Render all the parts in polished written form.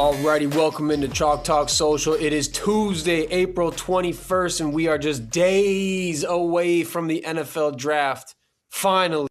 Alrighty, welcome into Chalk Talk Social. It is Tuesday, April 21st, and we are just days away from the NFL draft. Finally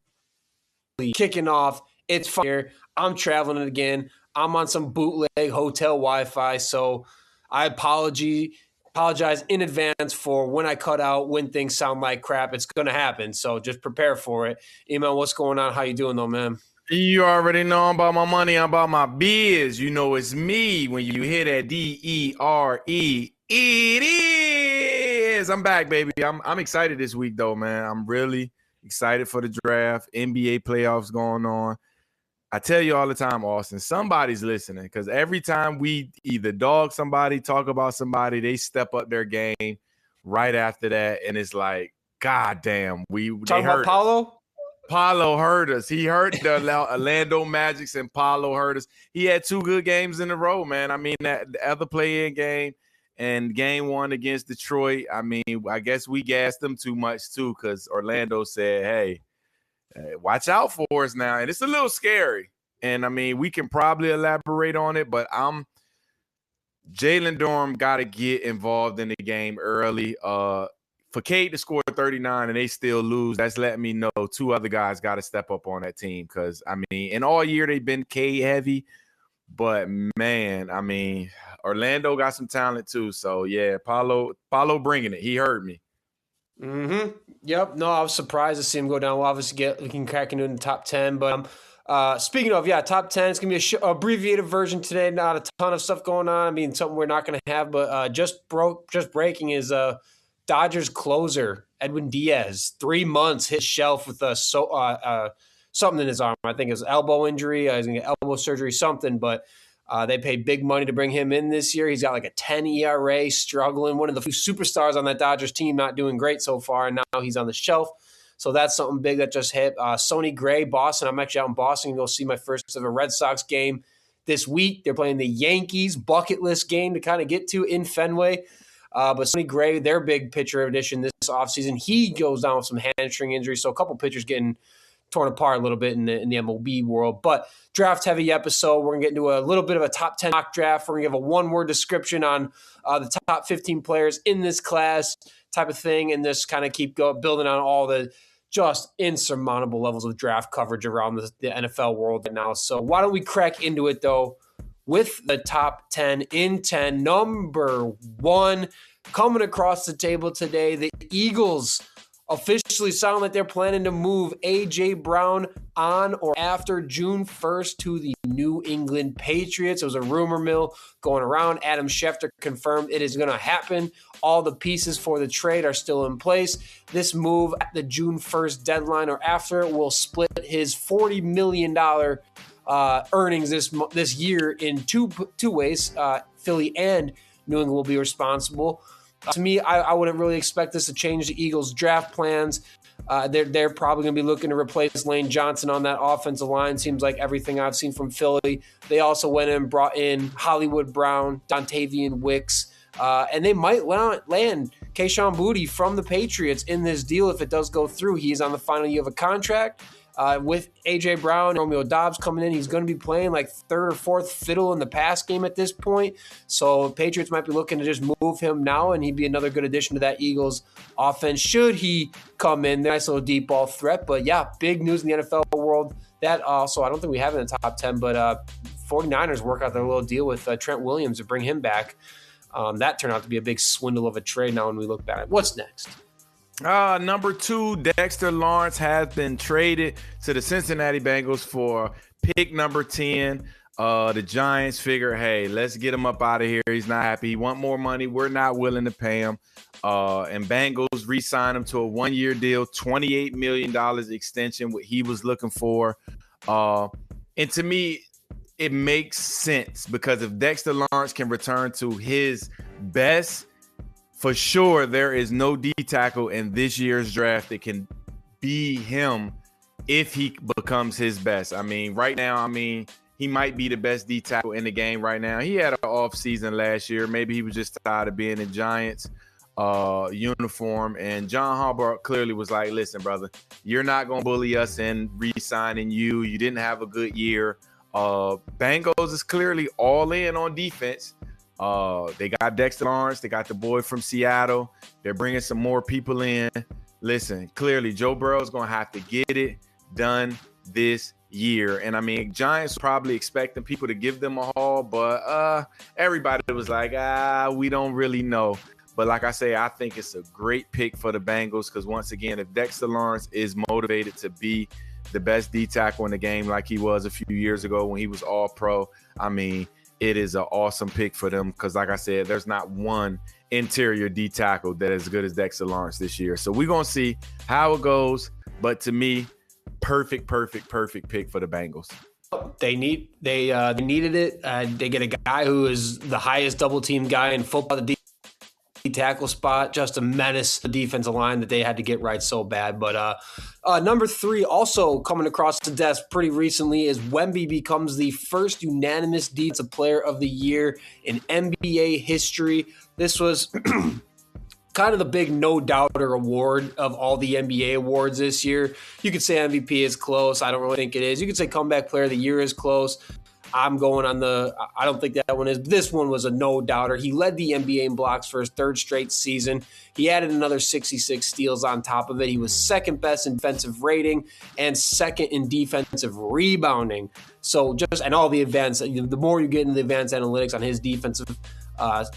kicking off. It's here. I'm traveling again. I'm on some bootleg hotel Wi-Fi, so I apologize in advance for when I cut out, when things sound like crap. It's going to happen, so just prepare for it. Iman, what's going on? How you doing, though, man? You already know I'm about my money, I'm about my biz. You know it's me when you hear that D-E-R-E. It is. I'm back, baby. I'm excited this week, though, man. I'm really excited for the draft. NBA playoffs going on. I tell you all the time, Austin, somebody's listening because every time we either dog somebody, talk about somebody, they step up their game right after that, and it's like, God damn, Talking about Paulo? Paulo hurt us. He hurt the Orlando Magics, and Paulo hurt us. He had 2 good games in a row, man. I mean, that the other play-in game and game 1 against Detroit, I mean, I guess we gassed them too much, too, because Orlando said, hey, watch out for us now. And it's a little scary. And, I mean, we can probably elaborate on it, but Jalen Durham got to get involved in the game early. For Cade to score 39 and they still lose, that's letting me know 2 other guys got to step up on that team because, I mean, and all year they've been Cade heavy. But, man, I mean, Orlando got some talent too. So, yeah, Paulo bringing it. He hurt me. Yep. No, I was surprised to see him go down. We'll obviously we can crack into the top 10. But speaking of, top 10, it's going to be a abbreviated version today. Not a ton of stuff going on. I mean, something we're not going to have. But just breaking is Dodgers closer, Edwin Diaz, 3 months, hit shelf with something in his arm. I think it was elbow injury. He's going to get elbow surgery, something. But they paid big money to bring him in this year. He's got like a 10 ERA, struggling. One of the few superstars on that Dodgers team, not doing great so far. And now he's on the shelf. So that's something big that just hit. Sonny Gray, Boston. I'm actually out in Boston to go see my first ever Red Sox game this week. They're playing the Yankees, bucket list game to kind of get to in Fenway. But Sonny Gray, their big pitcher addition this offseason, he goes down with some hamstring injury. So a couple pitchers getting torn apart a little bit in the MLB world. But draft-heavy episode. We're going to get into a little bit of a top 10 mock draft. We're going to give a one-word description on the top 15 players in this class type of thing, and just kind of keep building on all the just insurmountable levels of draft coverage around the NFL world right now. So why don't we crack into it, though, with the top 10 in 10. Number 1, coming across the table today, the Eagles officially sound like they're planning to move A.J. Brown on or after June 1st to the New England Patriots. It was a rumor mill going around. Adam Schefter confirmed it is going to happen. All the pieces for the trade are still in place. This move at the June 1st deadline or after it will split his $40 million earnings this year in two ways. Philly and New England will be responsible. To me, I wouldn't really expect this to change the Eagles' draft plans. They're probably going to be looking to replace Lane Johnson on that offensive line. Seems like everything I've seen from Philly. They also went in and brought in Hollywood Brown, Dontavian Wicks, and they might land Kayshon Boutte from the Patriots in this deal if it does go through. He's on the final year of a contract. With A.J. Brown, Romeo Doubs coming in, he's going to be playing like 3rd or 4th fiddle in the pass game at this point. So Patriots might be looking to just move him now, and he'd be another good addition to that Eagles offense should he come in. Nice little deep ball threat. But yeah, big news in the NFL world. That also, I don't think we have it in the top 10, but 49ers work out their little deal with Trent Williams to bring him back. That turned out to be a big swindle of a trade now when we look back. What's next? Number 2, Dexter Lawrence has been traded to the Cincinnati Bengals for pick number 10. The Giants figure, hey, let's get him up out of here. He's not happy. He want more money. We're not willing to pay him. And Bengals re-signed him to a 1-year deal, $28 million extension, what he was looking for. And to me, it makes sense because if Dexter Lawrence can return to his best, for sure, there is no D tackle in this year's draft that can be him if he becomes his best. I mean, right now, he might be the best D tackle in the game right now. He had an off season last year. Maybe he was just tired of being in Giants uniform. And John Harbaugh clearly was like, listen, brother, you're not going to bully us in re-signing you. You didn't have a good year. Bengals is clearly all in on defense. They got Dexter Lawrence. They got the boy from Seattle. They're bringing some more people in. Listen, clearly Joe Burrow's going to have to get it done this year. And I mean, Giants probably expecting people to give them a haul, but everybody was like, we don't really know. But like I say, I think it's a great pick for the Bengals because once again, if Dexter Lawrence is motivated to be the best D tackle in the game like he was a few years ago when he was all pro, I mean, it is an awesome pick for them because like I said, there's not one interior D tackle that is as good as Dexter Lawrence this year. So we're going to see how it goes. But to me, perfect pick for the Bengals. They needed it. They get a guy who is the highest double team guy in football, the D tackle spot, just a menace, the defensive line that they had to get right so bad. But number 3, also coming across the desk pretty recently, is Wemby becomes the first unanimous defensive player of the year in NBA history. This was kind of the big no-doubter award of all the NBA awards this year. You could say MVP is close. I don't really think it is. You could say comeback player of the year is close. I'm going on I don't think that one is. This one was a no-doubter. He led the NBA in blocks for his 3rd straight season. He added another 66 steals on top of it. He was 2nd best in defensive rating and 2nd in defensive rebounding. So and all the advanced, the more you get into the advanced analytics on his defensive,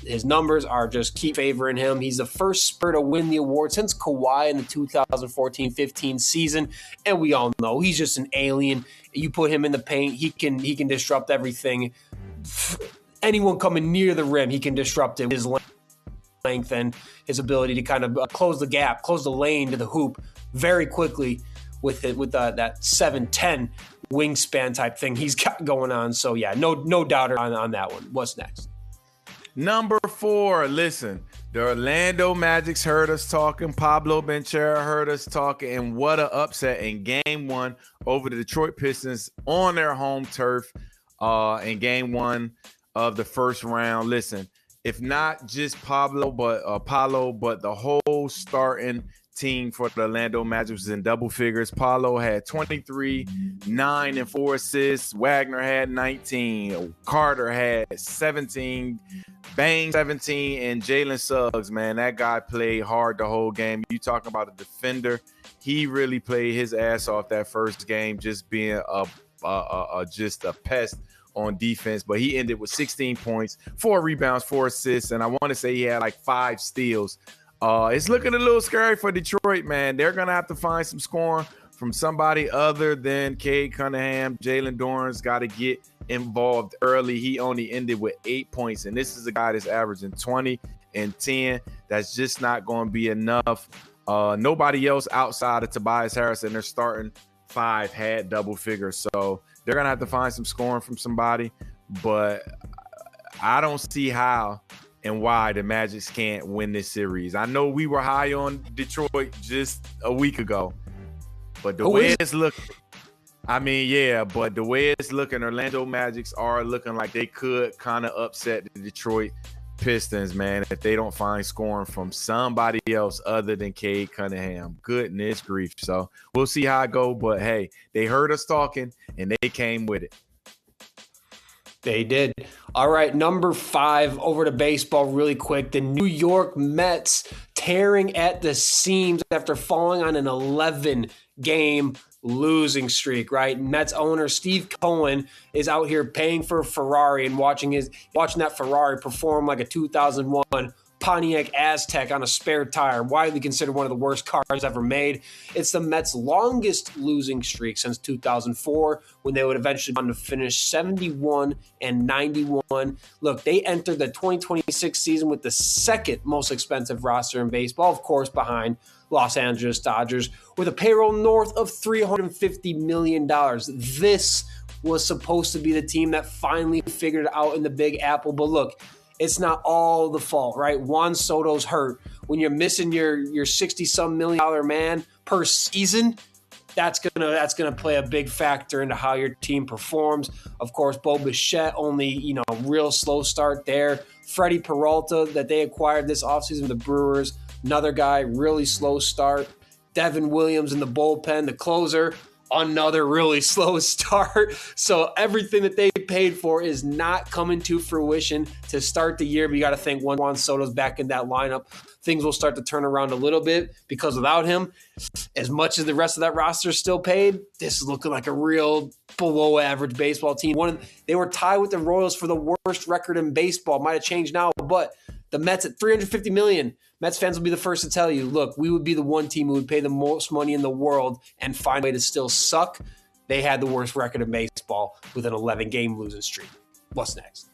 his numbers are just keep favoring him. He's the first Spur to win the award since Kawhi in the 2014-15 season, and we all know he's just an alien. You put him in the paint, he can disrupt everything. Anyone coming near the rim, he can disrupt it. His length and his ability to kind of close the gap, close the lane to the hoop very quickly with that 7'10" wingspan type thing he's got going on. So yeah, no doubter on that one. What's next? Number 4, listen, the Orlando Magic's heard us talking. Pablo Benchera heard us talking. And what an upset in Game 1 over the Detroit Pistons on their home turf in Game 1 of the first round. Listen, if not just Pablo, but the whole starting team for the Orlando Magic was in double figures. Paulo had 23, 9, and 4 assists. Wagner had 19. Carter had 17. Bang 17, and Jalen Suggs, man, that guy played hard the whole game. You talking about a defender. He really played his ass off that first game, just being just a pest on defense. But he ended with 16 points, 4 rebounds, 4 assists, and I want to say he had like 5 steals. It's looking a little scary for Detroit, man. They're going to have to find some scoring from somebody other than Cade Cunningham. Jalen Dorran's got to get involved early. He only ended with 8 points, and this is a guy that's averaging 20 and 10. That's just not going to be enough. Nobody else outside of Tobias Harris and their starting 5 had double figures, so they're going to have to find some scoring from somebody, but I don't see how and why the Magic can't win this series. I know we were high on Detroit just a week ago, but the way it's looking, but the way it's looking, Orlando Magics are looking like they could kind of upset the Detroit Pistons, man, if they don't find scoring from somebody else other than Cade Cunningham. Goodness grief. So we'll see how it go, but hey, they heard us talking and they came with it. They did. All right, number 5, over to baseball really quick. The New York Mets tearing at the seams after falling on an 11-game losing streak, right? Mets owner Steve Cohen is out here paying for a Ferrari and watching that Ferrari perform like a 2001 Pontiac Aztec on a spare tire, widely considered one of the worst cars ever made. It's the Mets' longest losing streak since 2004, when they would eventually go on to finish 71 and 91. Look, they entered the 2026 season with the 2nd most expensive roster in baseball, of course, behind Los Angeles Dodgers, with a payroll north of $350 million. This was supposed to be the team that finally figured it out in the Big Apple, but look, it's not all the fault, right? Juan Soto's hurt. When you're missing your $60-some million man per season, that's gonna play a big factor into how your team performs. Of course, Bo Bichette, only real slow start there. Freddie Peralta that they acquired this offseason with the Brewers, another guy, really slow start. Devin Williams in the bullpen, the closer, another really slow start. So everything that they paid for is not coming to fruition to start the year. But you got to think when Juan Soto's back in that lineup, things will start to turn around a little bit, because without him, as much as the rest of that roster is still paid, this is looking like a real below average baseball team. They were tied with the Royals for the worst record in baseball. Might have changed now, but the Mets at $350 million. Mets fans will be the first to tell you, look, we would be the one team who would pay the most money in the world and find a way to still suck. They had the worst record in baseball with an 11-game losing streak. What's next?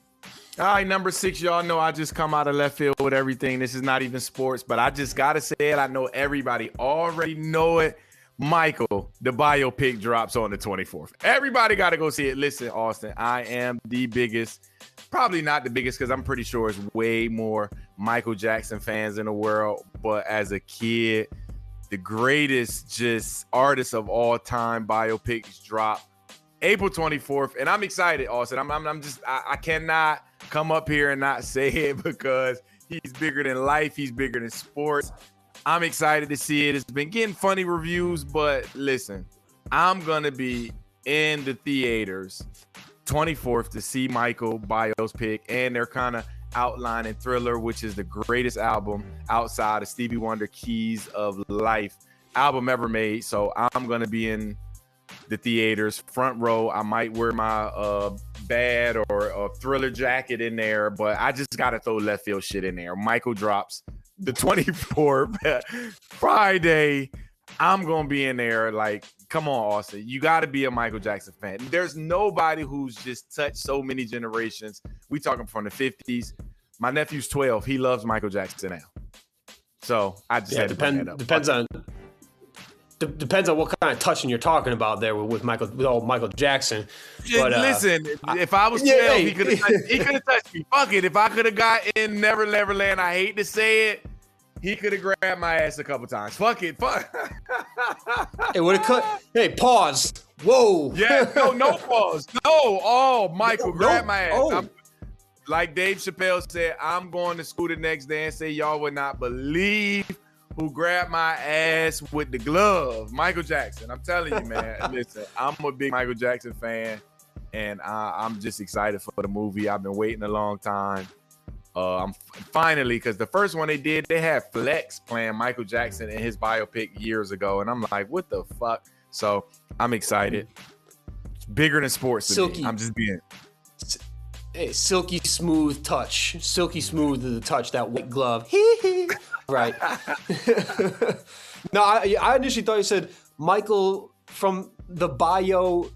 All right, number 6, y'all know I just come out of left field with everything. This is not even sports, but I just got to say it. I know everybody already know it. Michael, the biopic drops on the 24th. Everybody got to go see it. Listen, Austin, I am the biggest, probably not the biggest, because I'm pretty sure it's way more Michael Jackson fans in the world. But as a kid, the greatest just artist of all time biopics drop April 24th. And I'm excited, Austin. I cannot come up here and not say it, because he's bigger than life. He's bigger than sports. I'm excited to see it. It's been getting funny reviews, but listen, I'm going to be in the theaters 24th to see Michael biopic, and they're kind of outlining Thriller, which is the greatest album outside of Stevie Wonder Keys of Life album ever made. So I'm going to be in the theaters, front row. I might wear my Bad or a Thriller jacket in there, but I just got to throw left field shit in there. Michael drops the 24th, Friday. I'm going to be in there. Like, come on, Austin. You got to be a Michael Jackson fan. There's nobody who's just touched so many generations. We talking from the 50s. My nephew's 12. He loves Michael Jackson now. So I just had to bring that up. Depends on what kind of touching you're talking about there with old Michael Jackson. But, listen, if I was 12, he could have touched me. Fuck it. If I could have got in Never Neverland, I hate to say it, he could have grabbed my ass a couple times. Fuck it. Fuck. It would have cut. Hey, pause. Whoa. Yeah, no pause. No. Oh, Michael, grab my ass. Oh. Like Dave Chappelle said, I'm going to school the next day and say, y'all would not believe who grabbed my ass with the glove. Michael Jackson. I'm telling you, man. Listen, I'm a big Michael Jackson fan, and I'm just excited for the movie. I've been waiting a long time. I'm finally, because the first one they had Flex playing Michael Jackson in his biopic years ago, and I'm like, what the fuck? So I'm excited. It's bigger than sports to me. I'm just being... Hey, silky smooth touch. Silky smooth to the touch, that white glove. Right. No, I initially thought you said Michael from the bio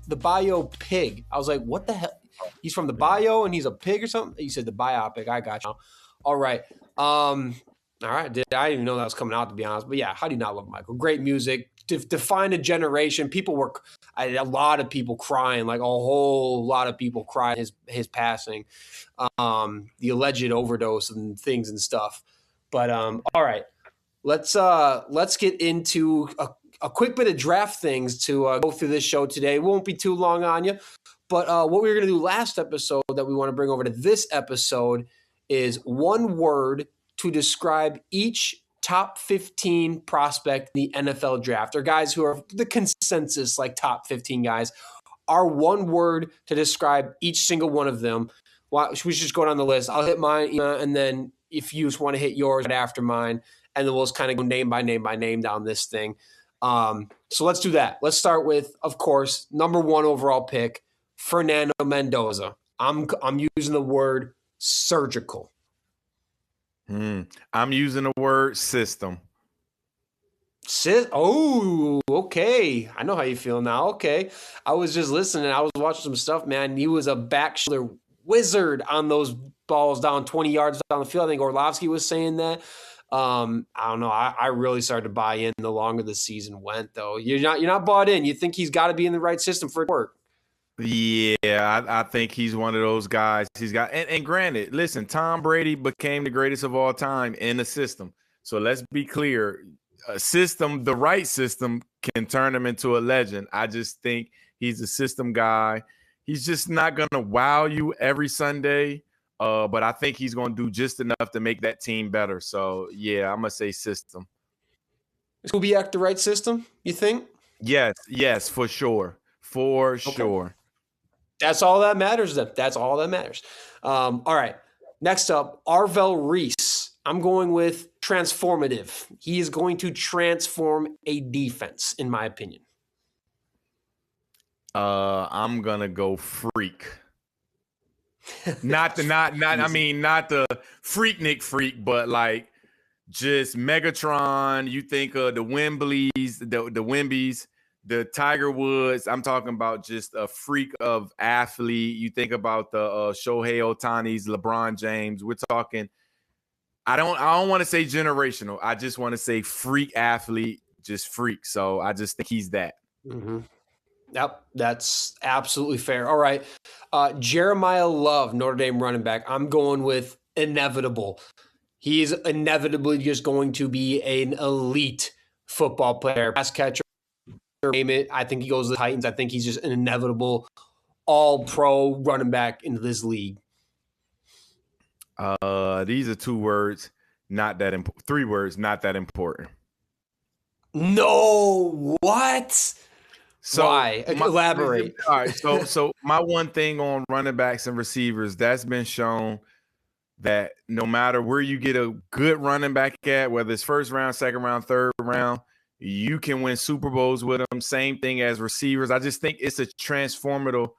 pig. I was like, what the hell? He's from the bio and he's a pig or something? You said the biopic. I got you. All right. All right. I didn't even know that was coming out, to be honest. But yeah, how do you not love Michael? Great music. Define a generation. A lot of people crying, like a whole lot of people cried his passing, the alleged overdose and things and stuff. But all right, let's get into a quick bit of draft things to go through this show today. It won't be too long on you, but what we were going to do last episode that we want to bring over to this episode is one word to describe each top 15 prospect in the NFL draft, or guys who are the consensus, like top 15 guys, are one word to describe each single one of them. Well, we should just go down the list. I'll hit mine, and then if you just want to hit yours right after mine, and then we'll just kind of go name by name down this thing. So let's do that. Let's start with, of course, number 1 overall pick, Fernando Mendoza. I'm using the word surgical. I'm using the word system. Oh, okay. I know how you feel now. Okay. I was just listening. I was watching some stuff, man. He was a back shoulder wizard on those balls down 20 yards down the field. I think Orlovsky was saying that. I don't know. I really started to buy in the longer the season went, though. You're not bought in. You think he's got to be in the right system for it to work. Yeah, I think he's one of those guys. He's got, and granted, listen, Tom Brady became the greatest of all time in a system. So let's be clear, a system, the right system, can turn him into a legend. I just think he's a system guy. He's just not going to wow you every Sunday, but I think he's going to do just enough to make that team better. So, yeah, I'm going to say system. Is Kubiak the right system, you think? Yes, for sure. For Okay. sure. That's all that matters then. That's all that matters. All right. Next up, Arvell Reese. I'm going with transformative. He is going to transform a defense, in my opinion. I'm gonna go freak. Not the freaknik freak, but like just Megatron. You think of the Wembleys, the Wembys, the Tiger Woods. I'm talking about just a freak of athlete. You think about the Shohei Ohtani's, LeBron James. We're talking. I don't want to say generational. I just want to say freak athlete, just freak. So I just think he's that. Mm-hmm. Yep, that's absolutely fair. All right. Jeremiah Love, Notre Dame running back. I'm going with inevitable. He's inevitably just going to be an elite football player, pass catcher, name it. I think he goes to the Titans. I think he's just an inevitable all-pro running back into this league. These are 2 words, not that important. 3 words, not that important. No, what? So why? Elaborate. All right. So my one thing on running backs and receivers, that's been shown that no matter where you get a good running back at, whether it's first round, second round, third round, you can win Super Bowls with them. Same thing as receivers. I just think it's a transformative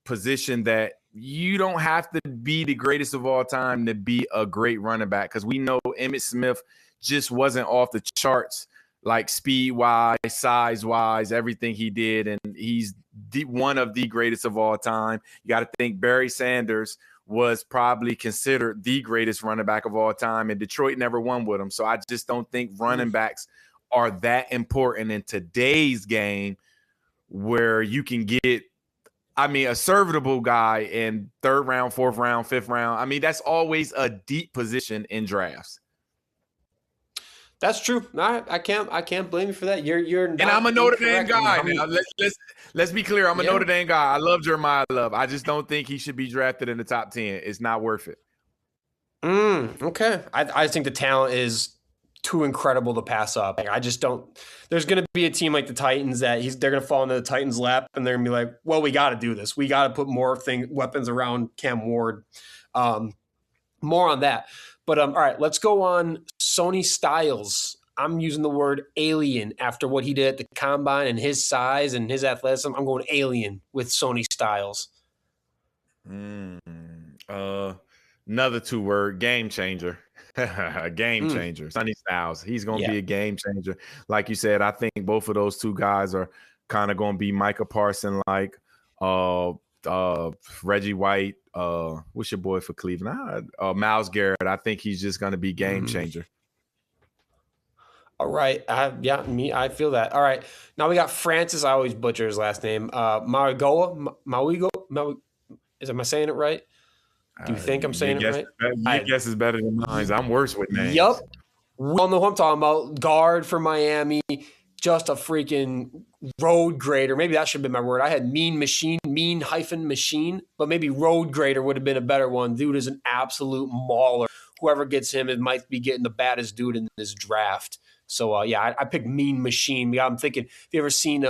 position that you don't have to be the greatest of all time to be a great running back, because we know Emmitt Smith just wasn't off the charts, like speed-wise, size-wise, everything he did, and he's one of the greatest of all time. You got to think Barry Sanders was probably considered the greatest running back of all time, and Detroit never won with him. So I just don't think running backs are that important in today's game, where you can get, a serviceable guy in 3rd round, 4th round, 5th round. That's always a deep position in drafts. That's true. I can't blame you for that. You're not, and I'm a Notre Dame guy. Now, let's be clear. I'm a Notre Dame guy. I love Jeremiah Love. I just don't think he should be drafted in the top 10. It's not worth it. Okay. I think the talent is too incredible to pass up. I just don't. There's going to be a team like the Titans that they're going to fall into the Titans' lap, and they're going to be like, well, we got to do this. We got to put more weapons around Cam Ward. More on that. But all right, let's go on Sonny Styles. I'm using the word alien after what he did at the combine and his size and his athleticism. I'm going alien with Sonny Styles. Another 2 word, game changer. A game changer. Sonny Styles. He's going to be a game changer. Like you said, I think both of those 2 guys are kind of going to be Micah Parsons, like Reggie White. What's your boy for Cleveland? Myles Garrett. I think he's just going to be game changer. All right. I feel that. All right. Now we got Francis. I always butcher his last name. Mauigoa. Am I saying it right? Do you think I'm saying it right? Your guess is better than mine. I'm worse with names. Yep. We all know who I'm talking about. Guard for Miami. Just a freaking road grader. Maybe that should have been my word. I had mean machine, but maybe road grader would have been a better one. Dude is an absolute mauler. Whoever gets him, it might be getting the baddest dude in this draft. So, I picked mean machine. Yeah, I'm thinking, have you ever seen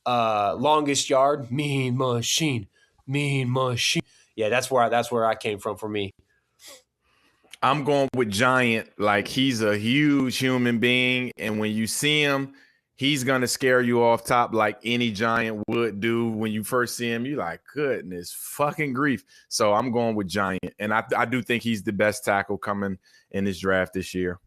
Longest Yard? Mean machine. Yeah, that's where I came from for me. I'm going with giant. Like, he's a huge human being, and when you see him, he's going to scare you off top like any giant would do. When you first see him, you're like, goodness fucking grief. So I'm going with giant, and I do think he's the best tackle coming in this draft this year.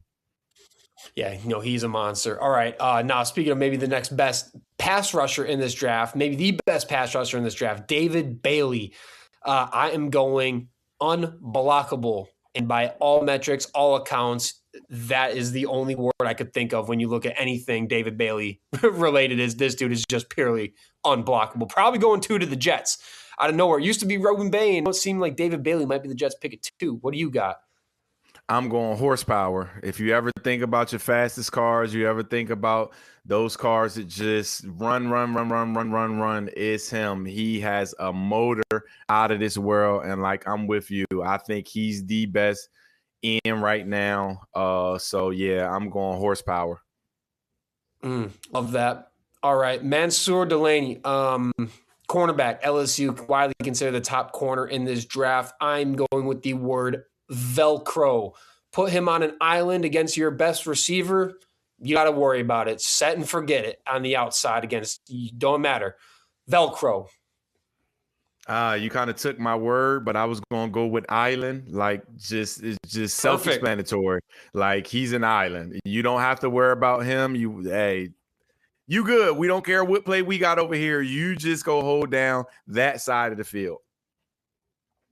Yeah, he's a monster. All right. Now, speaking of maybe the next best pass rusher in this draft, maybe the best pass rusher in this draft, David Bailey. I am going unblockable. And by all metrics, all accounts, that is the only word I could think of when you look at anything David Bailey related. Is this dude is just purely unblockable. Probably going 2 to the Jets. Out of nowhere. It used to be Robin Bain. It seemed like David Bailey might be the Jets pick at 2. What do you got? I'm going horsepower. If you ever think about your fastest cars, you ever think about those cars that just run, it's him. He has a motor out of this world, and like, I'm with you. I think he's the best in right now. So, yeah, I'm going horsepower. Love that. All right, Mansour Delaney, cornerback, LSU, widely considered the top corner in this draft. I'm going with the word Velcro. Put him on an island against your best receiver. You got to worry about it. Set and forget it on the outside against you. Don't matter. Velcro. You kind of took my word, but I was gonna go with island. Like, it's just self-explanatory. Like, he's an island. You don't have to worry about him. You good. We don't care what play we got over here. You just go hold down that side of the field.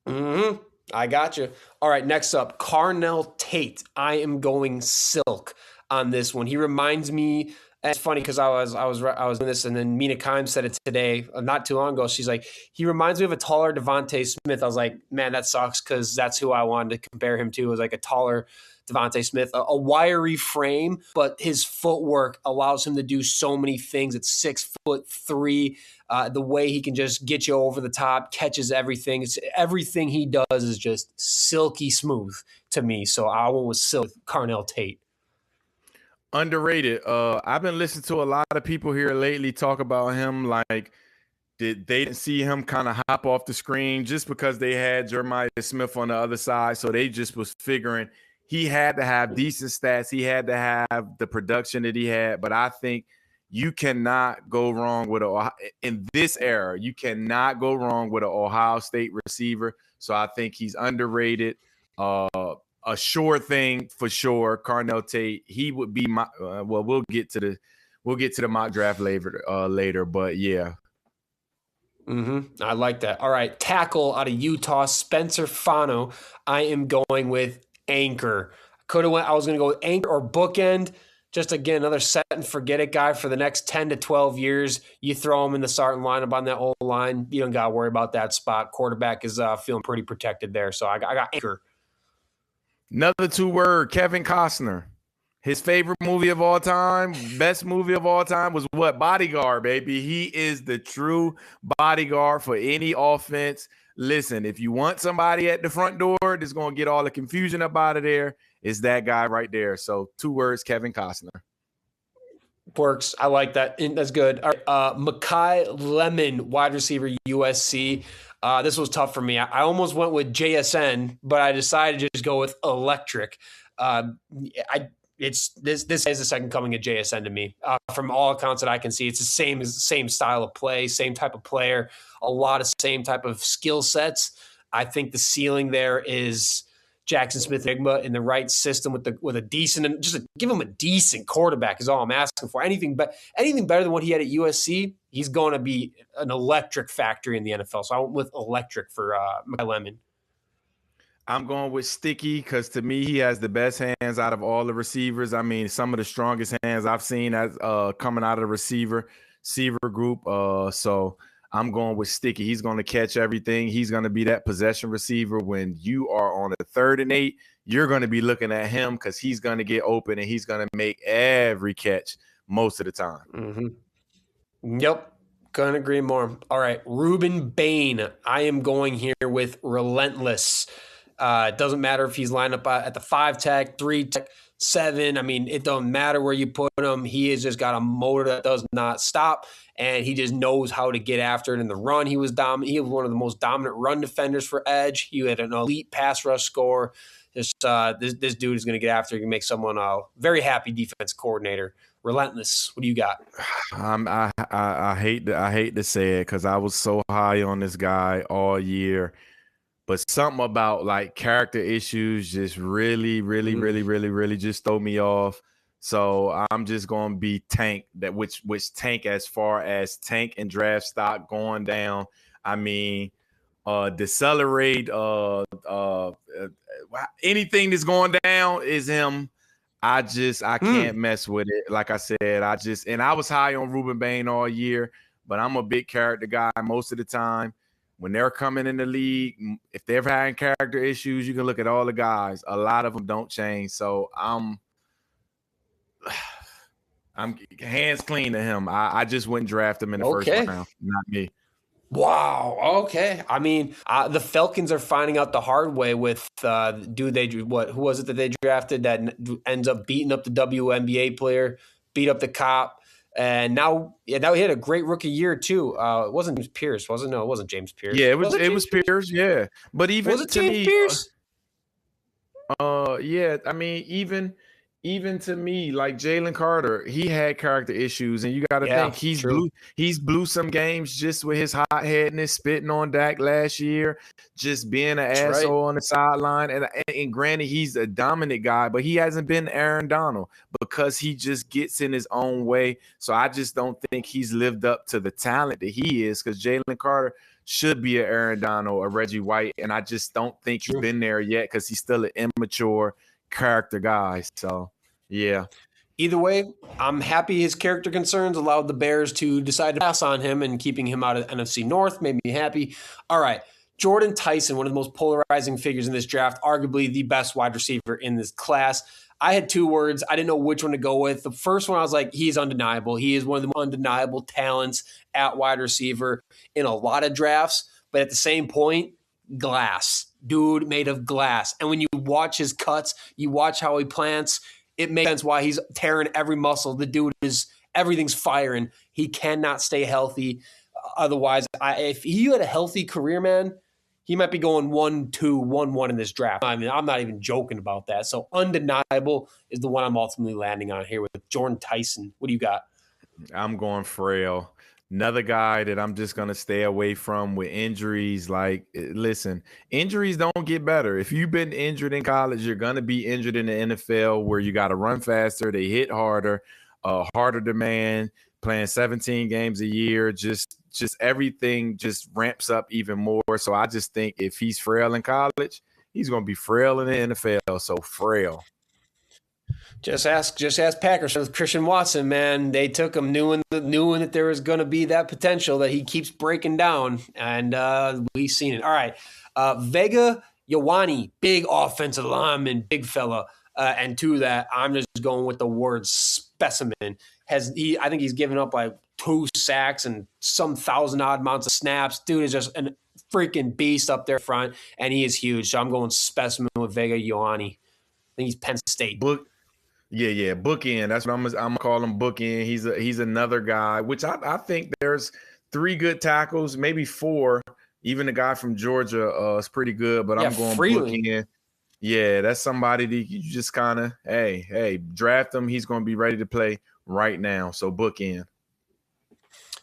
I got you. All right, next up, Carnell Tate. I am going silk on this one. He reminds me. It's funny because I was doing this, and then Mina Kimes said it today, not too long ago. She's like, he reminds me of a taller Devontae Smith. I was like, man, that sucks because that's who I wanted to compare him to. Was like a taller Devontae Smith, a wiry frame, but his footwork allows him to do so many things. It's 6'3". The way he can just get you over the top, catches everything. Everything he does is just silky smooth to me. So I went with silk, Carnell Tate. Underrated. I've been listening to a lot of people here lately talk about him like they didn't see him kind of hop off the screen just because they had Jeremiah Smith on the other side. So they just was figuring he had to have decent stats. He had to have the production that he had. But I think you cannot go wrong with in this era. You cannot go wrong with an Ohio State receiver. So I think he's underrated. A sure thing for sure. Carnell Tate, he would be my. We'll get to the mock draft later. But yeah. I like that. All right, tackle out of Utah, Spencer Fano. I am going with anchor. I was going to go with anchor or bookend. Just again, another set and forget it guy for the next 10 to 12 years. You throw him in the starting lineup on that old line. You don't got to worry about that spot. Quarterback is feeling pretty protected there. So I got anchor. Another 2-word, Kevin Costner. His favorite movie of all time, best movie of all time was what? Bodyguard, baby. He is the true bodyguard for any offense. Listen, if you want somebody at the front door that's going to get all the confusion up out of there, it's that guy right there. So 2 words, Kevin Costner. Works. I like that. That's good. All right, Mekhi Lemon, wide receiver, USC. This was tough for me. I almost went with JSN, but I decided to just go with electric. This is the second coming of JSN to me. From all accounts that I can see, it's the same style of play, same type of player, a lot of same type of skill sets. I think the ceiling there is Jackson Smith-Njigba in the right system with a decent, and just give him a decent quarterback is all I'm asking for. Anything better than what he had at USC, he's going to be an electric factory in the NFL. So I went with electric for Mekhi Lemon. I'm going with sticky because to me, he has the best hands out of all the receivers. I mean, some of the strongest hands I've seen as coming out of the receiver group. So I'm going with sticky. He's going to catch everything. He's going to be that possession receiver. When you are on a 3rd and 8, you're going to be looking at him because he's going to get open and he's going to make every catch most of the time. Yep. Couldn't agree more. All right. Ruben Bain. I am going here with relentless. It doesn't matter if he's lined up at the 5 tech, 3 tech, 7. I mean, it doesn't matter where you put him. He has just got a motor that does not stop, and he just knows how to get after it in the run. He was dominant. He was one of the most dominant run defenders for edge. He had an elite pass rush score. This dude is going to get after it and make someone a very happy defense coordinator. Relentless. What do you got? I hate to say it because I was so high on this guy all year. But something about like character issues just really just throw me off. So I'm just gonna be Tank, which Tank as far as Tank and draft stock going down. I mean, decelerate. Anything that's going down is him. I can't mess with it. Like I said, and I was high on Ruben Bain all year, but I'm a big character guy most of the time. When they're coming in the league, if they're having character issues, you can look at all the guys. A lot of them don't change. So I'm hands clean to him. I just wouldn't draft him in the first round. Not me. Wow. Okay. I mean, the Falcons are finding out the hard way with who was it that they drafted that ends up beating up the WNBA player? beat up the cop. And now he had a great rookie year too. It wasn't James Pierce, was it? No, it wasn't James Pierce. Yeah, Was it it James was Pierce? Pierce. Yeah, but even Was it to James me, Pierce? yeah, I mean, even to me, like Jalen Carter, he had character issues, and you got to Yeah, think true. he's blew some games just with his hot headedness, spitting on Dak last year, just being an That's asshole right. on the sideline. And granted, he's a dominant guy, but he hasn't been Aaron Donald because he just gets in his own way. So I just don't think he's lived up to the talent that he is, because Jalen Carter should be an Aaron Donald or Reggie White, and I just don't think he's been there yet because he's still an immature character guy. So yeah. Either way, I'm happy his character concerns allowed the Bears to decide to pass on him, and keeping him out of NFC North made me happy. All right. Jordan Tyson, one of the most polarizing figures in this draft, arguably the best wide receiver in this class. I had two words. I didn't know which one to go with. The first one, I was like, he's undeniable. He is one of the undeniable talents at wide receiver in a lot of drafts. But at the same point, glass. Dude made of glass. And when you watch his cuts, you watch how he plants, it makes sense why he's tearing every muscle. The dude everything's firing. He cannot stay healthy. Otherwise, if he had a healthy career, man, he might be going 1-2, 1-1 in this draft. I mean, I'm not even joking about that. So undeniable is the one I'm ultimately landing on here with Jordan Tyson. What do you got? I'm going Frail. Another guy that I'm just going to stay away from with injuries. Like, listen, injuries don't get better. If you've been injured in college, you're going to be injured in the NFL, where you got to run faster, they hit harder, harder demand, playing 17 games a year. Just everything just ramps up even more. So I just think if he's frail in college, he's going to be frail in the NFL. So Frail. Just ask Packers with Christian Watson, man. They took him knowing that there was going to be that potential that he keeps breaking down, and we've seen it. All right, Vega Ioane, big offensive lineman, big fella, and to that, I'm just going with the word specimen. I think he's given up like 2 sacks and some 1,000-odd amounts of snaps. Dude is just a freaking beast up there front, and he is huge. So I'm going specimen with Vega Ioane. I think he's Penn State. Yeah, bookend. That's what I'm gonna call him, bookend. He's another guy, which I think there's 3 good tackles, maybe 4. Even the guy from Georgia is pretty good, but I'm going Freeling. bookend. Yeah, that's somebody that you just kind of hey, draft him. He's going to be ready to play right now. So bookend.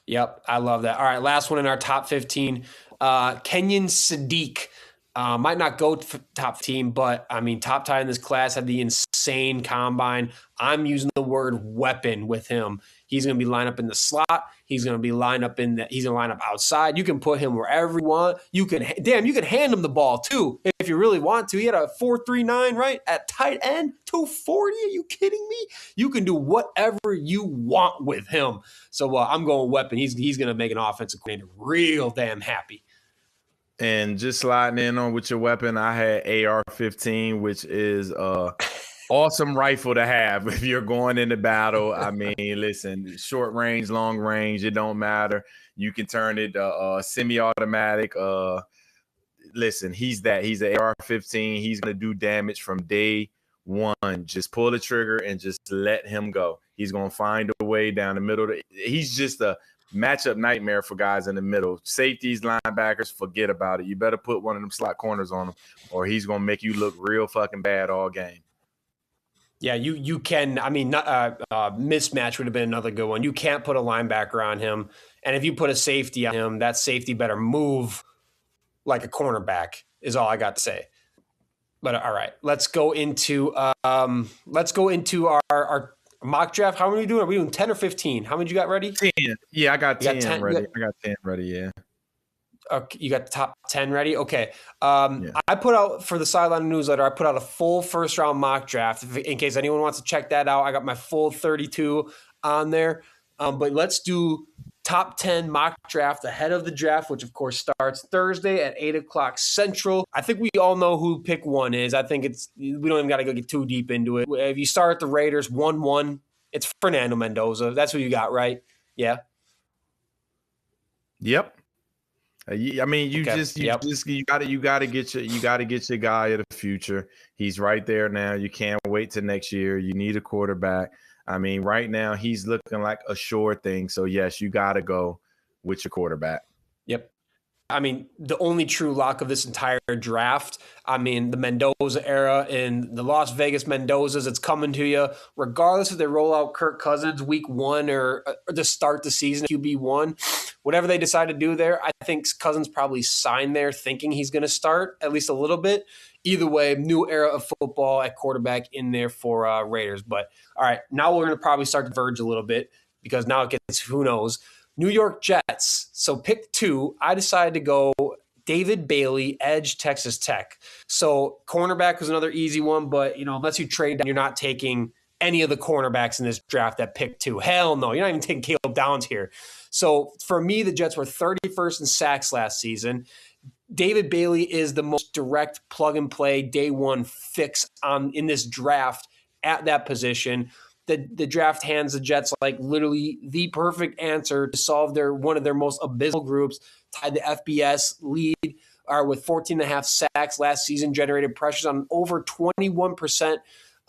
Yep, I love that. All right, last one in our top 15. Kenyon Sadiq. Might not go top team, but I mean, top tight in this class, had the insane combine. I'm using the word weapon with him. He's going to be lined up in the slot. He's going to be lined up he's going to line up outside. You can put him wherever you want. You can hand him the ball too if you really want to. He had a 4.39 right at tight end, 240. Are you kidding me? You can do whatever you want with him. So I'm going weapon. He's going to make an offensive coordinator real damn happy. And just sliding in on with your weapon, I had AR-15, which is awesome rifle to have if you're going into battle. I mean, listen, short range, long range, it don't matter. You can turn it semi-automatic. Listen, he's an AR-15. He's going to do damage from day one. Just pull the trigger and just let him go. He's going to find a way down the middle. He's just a matchup nightmare for guys in the middle. Safeties, linebackers, forget about it. You better put one of them slot corners on him, or he's going to make you look real fucking bad all game. Yeah, you can. I mean, mismatch would have been another good one. You can't put a linebacker on him, and if you put a safety on him, that safety better move like a cornerback. Is all I got to say. But all right, let's go into our mock draft. How many are we doing? Are we doing 10 or 15? How many you got ready? 10. Yeah, I got 10 ready. I got 10 ready, yeah. Okay, you got the top 10 ready? Okay. I put out, for the Sidelinr newsletter, I put out a full first-round mock draft. In case anyone wants to check that out, I got my full 32 on there. But let's do top 10 mock draft ahead of the draft, which, of course, starts Thursday at 8 o'clock Central. I think we all know who pick 1 is. I think we don't even got to go get too deep into it. If you start the Raiders 1-1, it's Fernando Mendoza. That's who you got, right? Yeah? Yep. I mean, you got to get your guy of the future. He's right there now. You can't wait till next year. You need a quarterback. I mean, right now he's looking like a sure thing. So yes, you got to go with your quarterback. Yep. I mean, the only true lock of this entire draft, I mean, the Mendoza era and the Las Vegas Mendozas, it's coming to you. Regardless if they roll out Kirk Cousins week 1 or to start the season, QB1, whatever they decide to do there, I think Cousins probably signed there thinking he's going to start at least a little bit. Either way, new era of football at quarterback in there for Raiders. But all right, now we're going to probably start to verge a little bit because now it gets, who knows, New York Jets. So pick 2, I decided to go David Bailey, edge, Texas Tech. So cornerback was another easy one, but unless you trade down, you're not taking any of the cornerbacks in this draft at pick 2. Hell no, you're not even taking Caleb Downs here. So for me, the Jets were 31st in sacks last season. David Bailey is the most direct plug and play day one fix in this draft at that position. The draft hands the Jets like literally the perfect answer to solve one of their most abysmal groups, tied the FBS lead with 14.5 sacks last season, generated pressures on over 21%.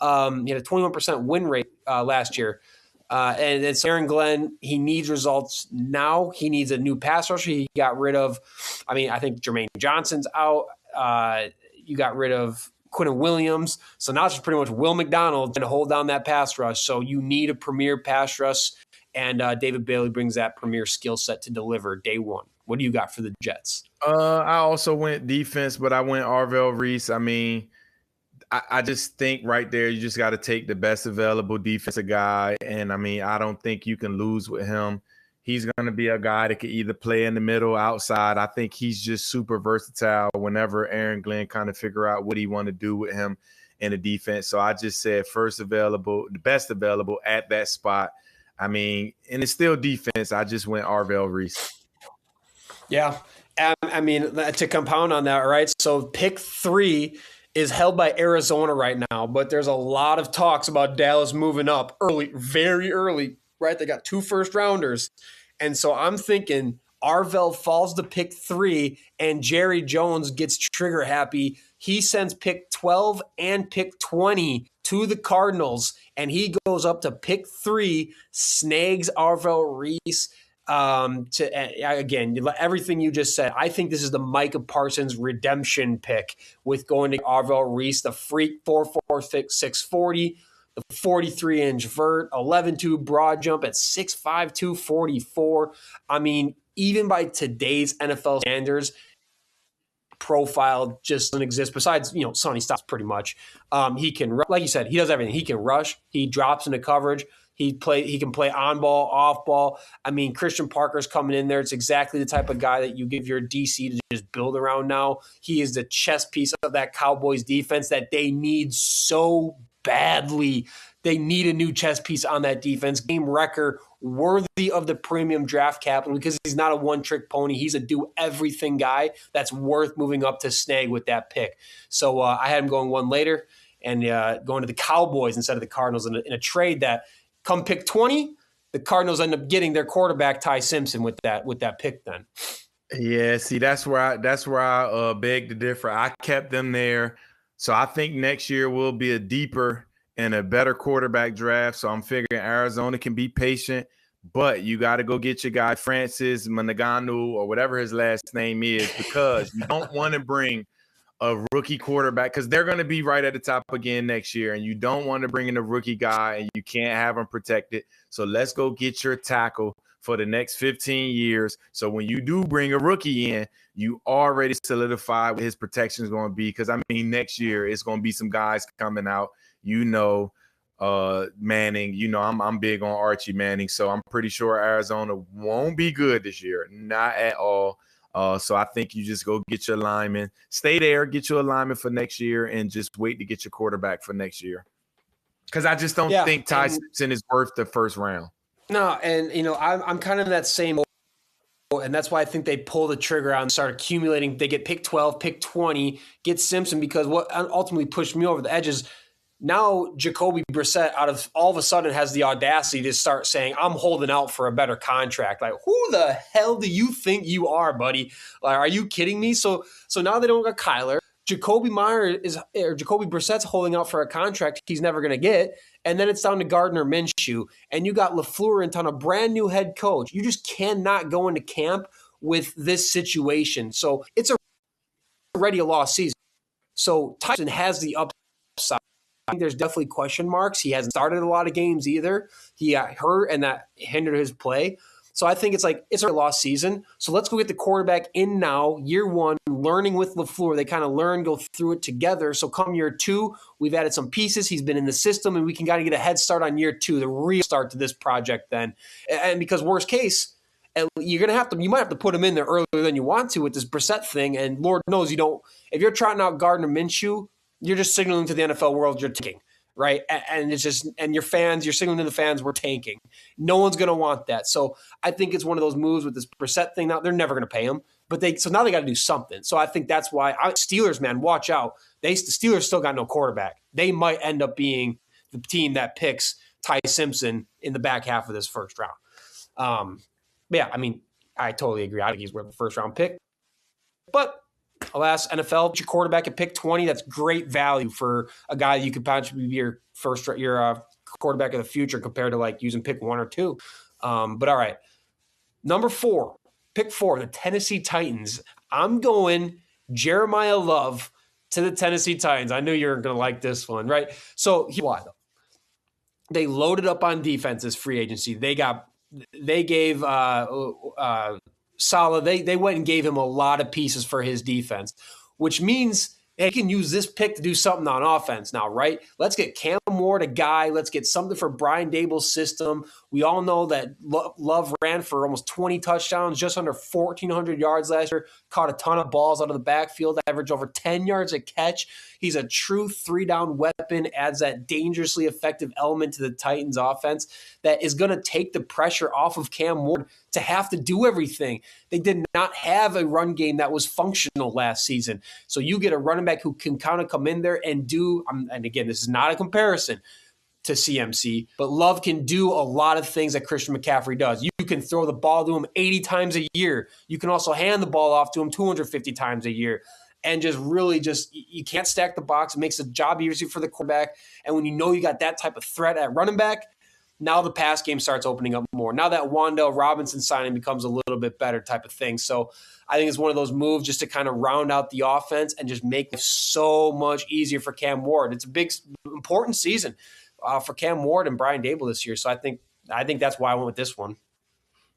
He had a 21% win rate last year. And it's Aaron Glenn. He needs results now. He needs a new pass rusher. He got rid of, I think Jermaine Johnson's out. You got rid of Quinnen Williams. So now it's just pretty much Will McDonald to hold down that pass rush. So you need a premier pass rush, and David Bailey brings that premier skill set to deliver day one. What do you got for the Jets? I also went defense, but I went Arvell Reese. I mean, I just think right there you just got to take the best available defensive guy. And, I mean, I don't think you can lose with him. He's going to be a guy that can either play in the middle, outside. I think he's just super versatile whenever Aaron Glenn kind of figure out what he want to do with him in the defense. So I just said first available, the best available at that spot. I mean, and it's still defense. I just went Arvell Reese. Yeah. I mean, to compound on that, right? So pick 3 is held by Arizona right now, but there's a lot of talks about Dallas moving up early, very early, right? They got 2 first-rounders. And so I'm thinking Arvell falls to pick 3 and Jerry Jones gets trigger happy. He sends pick 12 and pick 20 to the Cardinals, and he goes up to pick 3, snags Arvell Reese. Again, everything you just said, I think this is the Micah Parsons redemption pick with going to Arvell Reese, the freak 4.46 640, the 43-inch vert, 11.2 broad jump at 6'5", 244. I mean, even by today's NFL standards, profile just doesn't exist besides, Sonny Styles pretty much. He can, like you said, he does everything. He can rush. He drops into coverage. He can play on ball, off ball. I mean, Christian Parker's coming in there. It's exactly the type of guy that you give your DC to just build around now. He is the chess piece of that Cowboys defense that they need so badly. They need a new chess piece on that defense. Game wrecker, worthy of the premium draft capital because he's not a one-trick pony. He's a do-everything guy that's worth moving up to snag with that pick. So I had him going one later and going to the Cowboys instead of the Cardinals in a trade that – come pick 20, the Cardinals end up getting their quarterback Ty Simpson with that pick. Then, yeah. See, that's where I beg to differ. I kept them there, so I think next year will be a deeper and a better quarterback draft. So I'm figuring Arizona can be patient, but you got to go get your guy Francis Managanu or whatever his last name is because you don't want to bring a rookie quarterback because they're going to be right at the top again next year, and you don't want to bring in a rookie guy and you can't have him protected. So let's go get your tackle for the next 15 years. So when you do bring a rookie in, you already solidify what his protection is going to be because, I mean, next year it's going to be some guys coming out, Manning, I'm big on Archie Manning, so I'm pretty sure Arizona won't be good this year, not at all. So I think you just go get your lineman, stay there, get your alignment for next year, and just wait to get your quarterback for next year. Because I just don't think Ty Simpson is worth the first round. No, and I'm kind of in that same, and that's why I think they pull the trigger out and start accumulating. They get pick 12, pick 20, get Simpson because what ultimately pushed me over the edge is now Jacoby Brissett all of a sudden has the audacity to start saying, I'm holding out for a better contract. Like, who the hell do you think you are, buddy? Like, are you kidding me? So now they don't got Kyler. Jacoby Brissett's holding out for a contract he's never going to get. And then it's down to Gardner Minshew. And you got LaFleur in town, a brand new head coach. You just cannot go into camp with this situation. So it's already a lost season. So Tyson has the upside. I think there's definitely question marks. He hasn't started a lot of games either. He got hurt, and that hindered his play. So I think it's a lost season. So let's go get the quarterback in now, year one, learning with LaFleur. They kind of go through it together. So come year two, we've added some pieces. He's been in the system, and we can kind of get a head start on year two, the real start to this project then. And because worst case, you might have to put him in there earlier than you want to with this Brissett thing. And Lord knows you don't. If you're trotting out Gardner Minshew, you're just signaling to the NFL world you're tanking, right? And it's just, and your fans, you're signaling to the fans we're tanking. No one's going to want that. So I think it's one of those moves with this Brissett thing. Now they're never going to pay him, so now they got to do something. So I think that's why Steelers, man, watch out. The Steelers still got no quarterback. They might end up being the team that picks Ty Simpson in the back half of this first round. Yeah, I mean, I totally agree. I think he's worth the first round pick, but alas, NFL, your quarterback at pick 20, that's great value for a guy you could potentially be your quarterback of the future compared to like using pick 1 or 2. But all right, number 4, pick 4, the Tennessee Titans. I'm going Jeremiah Love to the Tennessee Titans. I knew you were going to like this one, right? So why though? They loaded up on defenses free agency. They gave Saleh, they went and gave him a lot of pieces for his defense, which means they can use this pick to do something on offense now, right? Let's get Cam Ward a guy. Let's get something for Brian Dable's system. We all know that Love ran for almost 20 touchdowns, just under 1,400 yards last year, caught a ton of balls out of the backfield, averaged over 10 yards a catch. He's a true 3-down weapon, adds that dangerously effective element to the Titans offense that is going to take the pressure off of Cam Ward to have to do everything. They did not have a run game that was functional last season. So you get a running back who can kind of come in there and do, and again, this is not a comparison to CMC, but Love can do a lot of things that Christian McCaffrey does. You can throw the ball to him 80 times a year. You can also hand the ball off to him 250 times a year. And you can't stack the box. It makes the job easier for the quarterback. And when you know you got that type of threat at running back, now the pass game starts opening up more. Now that Wan'Dale Robinson signing becomes a little bit better type of thing. So I think it's one of those moves just to kind of round out the offense and just make it so much easier for Cam Ward. It's a big, important season for Cam Ward and Brian Dable this year. So I think that's why I went with this one.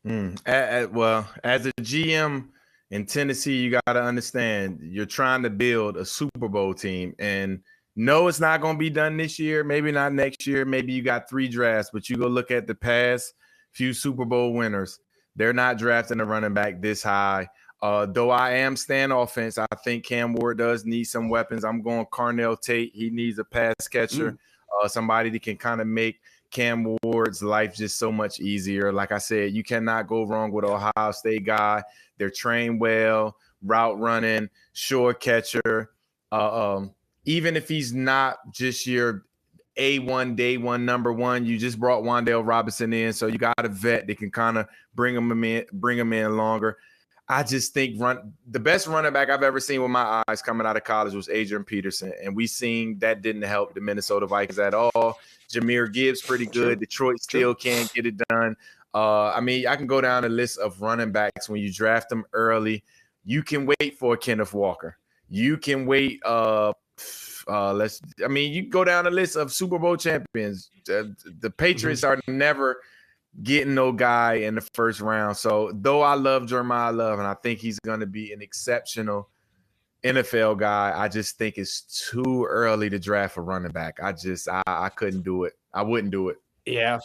Well, as a GM in Tennessee, you got to understand you're trying to build a Super Bowl team. And no, it's not going to be done this year. Maybe not next year. Maybe you got 3 drafts, but you go look at the past few Super Bowl winners. They're not drafting a running back this high. Though I am staying offense, I think Cam Ward does need some weapons. I'm going Carnell Tate. He needs a pass catcher, somebody that can kind of make Cam Ward's life just so much easier. Like I said, you cannot go wrong with Ohio State guy. They're trained well, route running, short catcher. Even if he's not just your A1, day one, number one, you just brought Wan'Dale Robinson in, so you got a vet that can kind of bring him in longer. I just think the best running back I've ever seen with my eyes coming out of college was Adrian Peterson, and we seen that didn't help the Minnesota Vikings at all. Jahmyr Gibbs pretty good. Detroit still can't get it done. I mean, I can go down a list of running backs when you draft them early. You can wait for Kenneth Walker. You can wait. You go down a list of Super Bowl champions. The Patriots are never getting no guy in the first round. So though I love Jeremiah Love and I think he's going to be an exceptional NFL guy, I just think it's too early to draft a running back. I couldn't do it. I wouldn't do it. Yeah.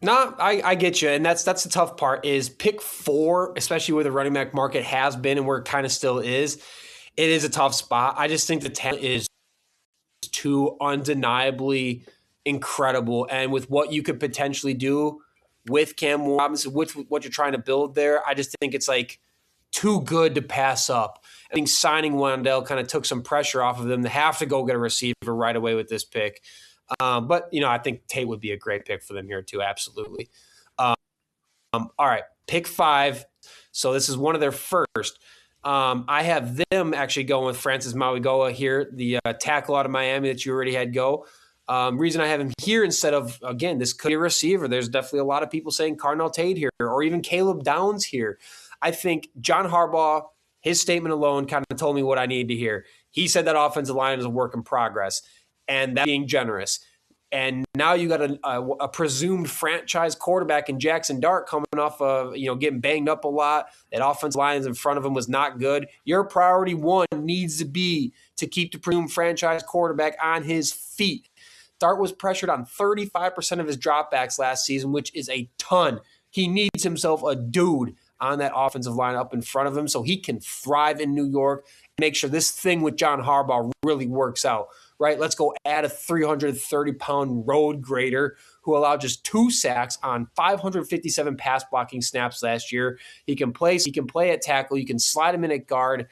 No, I get you. And that's the tough part is pick 4, especially where the running back market has been and where it kind of still is. It is a tough spot. I just think the talent is too undeniably incredible. And with what you could potentially do with Cam Robinson, with what you're trying to build there, I just think it's like too good to pass up. I think signing Wan'Dale kind of took some pressure off of them to have to go get a receiver right away with this pick. But, I think Tate would be a great pick for them here too. Absolutely. All right. Pick 5. So this is one of their first. I have them actually going with Francis Mauigoa here, the tackle out of Miami that you already had go. Reason I have him here instead of, again, this could be a receiver. There's definitely a lot of people saying Cardinal Tate here or even Caleb Downs here. I think John Harbaugh, his statement alone kind of told me what I needed to hear. He said that offensive line is a work in progress, and that being generous. And now you got a presumed franchise quarterback in Jackson Dart coming off of, getting banged up a lot. That offensive line in front of him was not good. Your priority one needs to be to keep the presumed franchise quarterback on his feet. Dart was pressured on 35% of his dropbacks last season, which is a ton. He needs himself a dude on that offensive line up in front of him so he can thrive in New York and make sure this thing with John Harbaugh really works out. Right, let's go add a 330-pound road grader who allowed just 2 sacks on 557 pass blocking snaps last year. He can play at tackle. You can slide him in at guard.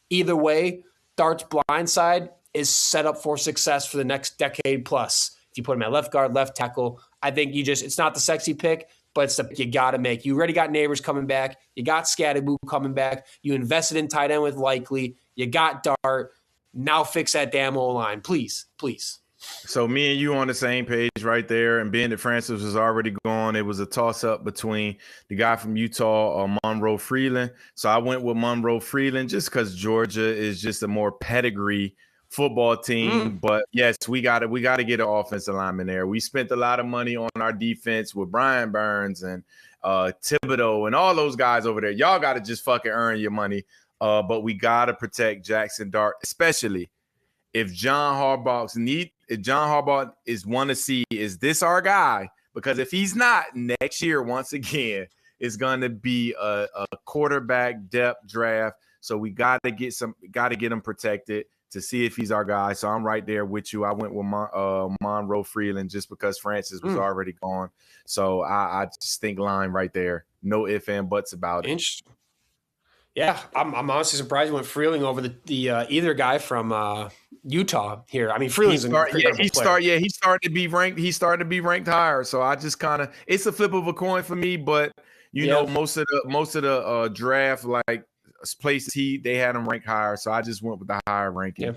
Either way, Dart's blind side is set up for success for the next decade plus. If you put him at left guard, left tackle, I think it's not the sexy pick, but it's the pick you got to make. You already got Neighbors coming back. You got Scatterboo coming back. You invested in tight end with Likely. You got Dart. Now fix that damn O-line, please. So me and you on the same page right there. And being that Francis was already gone, it was a toss-up between the guy from Utah, Monroe Freeland. So I went with Monroe Freeland just because Georgia is just a more pedigree football team. But yes, we got to get an offensive lineman there. We spent a lot of money on our defense with Brian Burns and Thibodeau and all those guys over there. Y'all got to just fucking earn your money. But we got to protect Jackson Dart, especially if John Harbaugh is want to see, is this our guy? Because if he's not, next year, once again, it's going to be a quarterback depth draft. So we got to get him protected to see if he's our guy. So I'm right there with you. I went with Monroe Freeland just because Francis was already gone. So I just think line right there. No ifs and buts about it. Interesting. Yeah, I'm honestly surprised you went Freeling over the either guy from Utah here. I mean, Freeling's he started to be ranked. He started to be ranked higher. So I just kind of, it's a flip of a coin for me. But you know, most of the draft places they had him ranked higher. So I just went with the higher ranking. Yeah.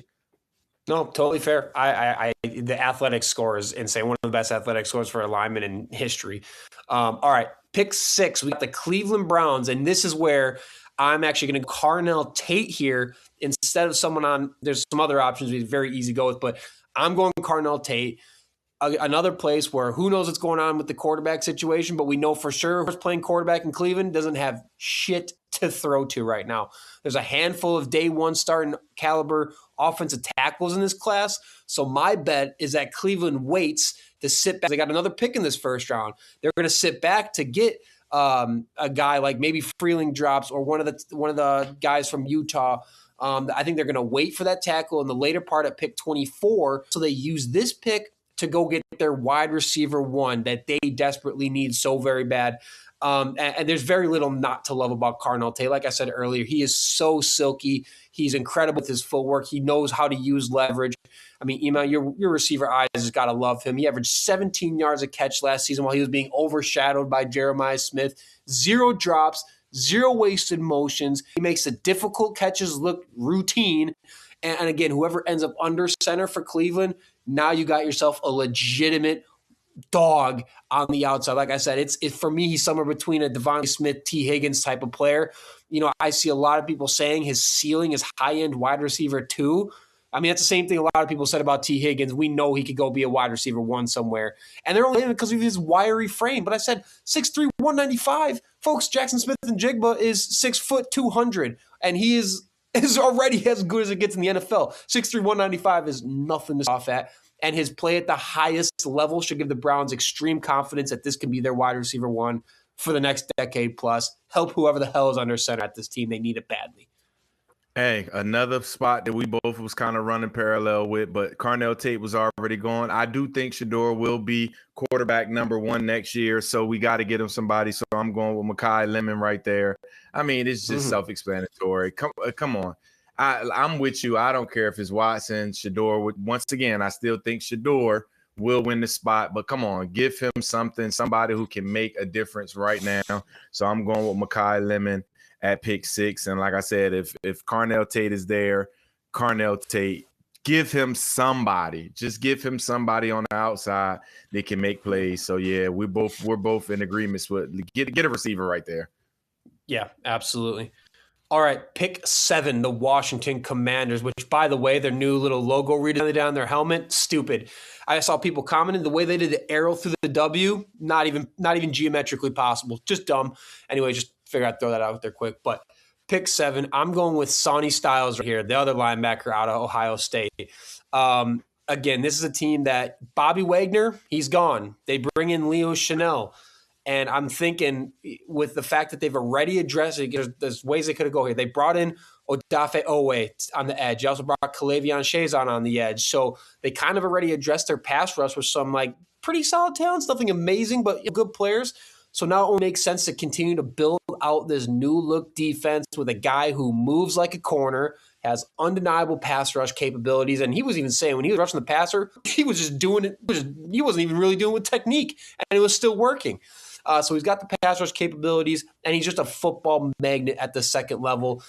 No, totally fair. The athletic score is insane. One of the best athletic scores for a lineman in history. All right, pick 6. We got the Cleveland Browns, and this is where I'm actually going to Cardinal Tate here instead of someone on. There's some other options we'd very easy to go with, but I'm going Cardinal Tate. Another place where who knows what's going on with the quarterback situation, but we know for sure who's playing quarterback in Cleveland doesn't have shit to throw to right now. There's a handful of day one starting caliber offensive tackles in this class. So my bet is that Cleveland waits to sit back. They got another pick in this first round. They're going to sit back to get a guy like maybe Freeling drops or one of the guys from Utah. I think they're going to wait for that tackle in the later part at pick 24. So they use this pick to go get their wide receiver 1 that they desperately need so very bad. And there's very little not to love about Cardinal Tate. Like I said earlier, he is so silky. He's incredible with his footwork. He knows how to use leverage. I mean, Iman, your receiver eyes has got to love him. He averaged 17 yards a catch last season while he was being overshadowed by Jeremiah Smith. 0 drops, 0 wasted motions. He makes the difficult catches look routine. And again, whoever ends up under center for Cleveland, now you got yourself a legitimate dog on the outside. Like I said, it's for me, he's somewhere between a Devontae Smith, T. Higgins type of player. You know, I see a lot of people saying his ceiling is high-end wide receiver 2. I mean, that's the same thing a lot of people said about T. Higgins. We know he could go be a wide receiver 1 somewhere. And they're only in because of his wiry frame. But I said 6'3", 195. Folks, Jackson Smith-Njigba is 6 foot 200. And he is already as good as it gets in the NFL. 6'3", 195 is nothing to scoff at. And his play at the highest level should give the Browns extreme confidence that this can be their wide receiver 1 for the next decade plus. Help whoever the hell is under center at this team. They need it badly. Hey, another spot that we both was kind of running parallel with, but Cardinal Tate was already gone. I do think Shedeur will be quarterback number 1 next year, so we got to get him somebody. So I'm going with Mekhi Lemon right there. I mean, it's just self-explanatory. Come on. I'm with you. I don't care if it's Watson, Shedeur. Once again, I still think Shedeur will win the spot, but come on, give him somebody who can make a difference right now. So I'm going with Mekhi Lemon. at pick 6. And like I said, if Carnell Tate is there, Carnell Tate, give him somebody. Just give him somebody on the outside that can make plays. So yeah, we're both in agreement with get a receiver right there. Yeah, absolutely. All right, pick 7, the Washington Commanders, which, by the way, their new little logo redesign down their helmet, stupid. I saw people commenting the way they did the arrow through the W, not even geometrically possible, just dumb. Anyway, just figure I'd throw that out there quick. But pick 7, I'm going with Sonny Styles right here, the other linebacker out of Ohio State. Again, this is a team that Bobby Wagner, he's gone. They bring in Leo Chanel. And I'm thinking with the fact that they've already addressed it, there's ways they could have go here. They brought in Odafe Owe on the edge. They also brought Kalavion Shazon on the edge. So they kind of already addressed their pass rush with some like pretty solid talents, nothing amazing, but good players. So now it only makes sense to continue to build out this new look defense with a guy who moves like a corner, has undeniable pass rush capabilities. And he was even saying when he was rushing the passer, he was just doing it. He wasn't even really doing it with technique, and it was still working. So he's got the pass rush capabilities, and he's just a football magnet at the second level.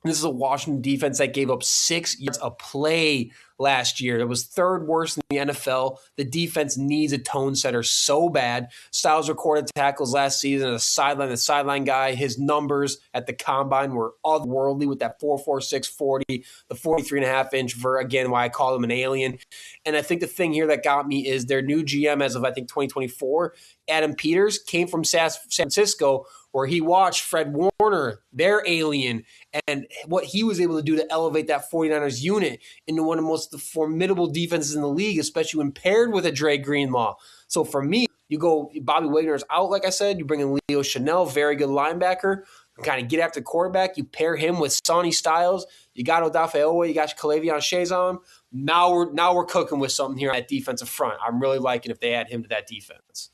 This is a Washington defense that gave up 6 yards a play last year. It was third worst in the NFL. The defense needs a tone setter so bad. Styles recorded tackles last season as a sideline guy. His numbers at the combine were otherworldly with that 4.46 40, the 43.5-inch vert. Again, why I call him an alien. And I think the thing here that got me is their new GM as of, I think, 2024, Adam Peters, came from San Francisco, where he watched Fred Warner, their alien, and what he was able to do to elevate that 49ers unit into one of the most formidable defenses in the league, especially when paired with a Dre Greenlaw. So for me, you go Bobby Wagner's out, like I said. You bring in Leo Chanel, very good linebacker. Kind of get after quarterback. You pair him with Sonny Styles. You got Odafe Owe. You got Kalavion Shazon. Now we're cooking with something here at defensive front. I'm really liking if they add him to that defense.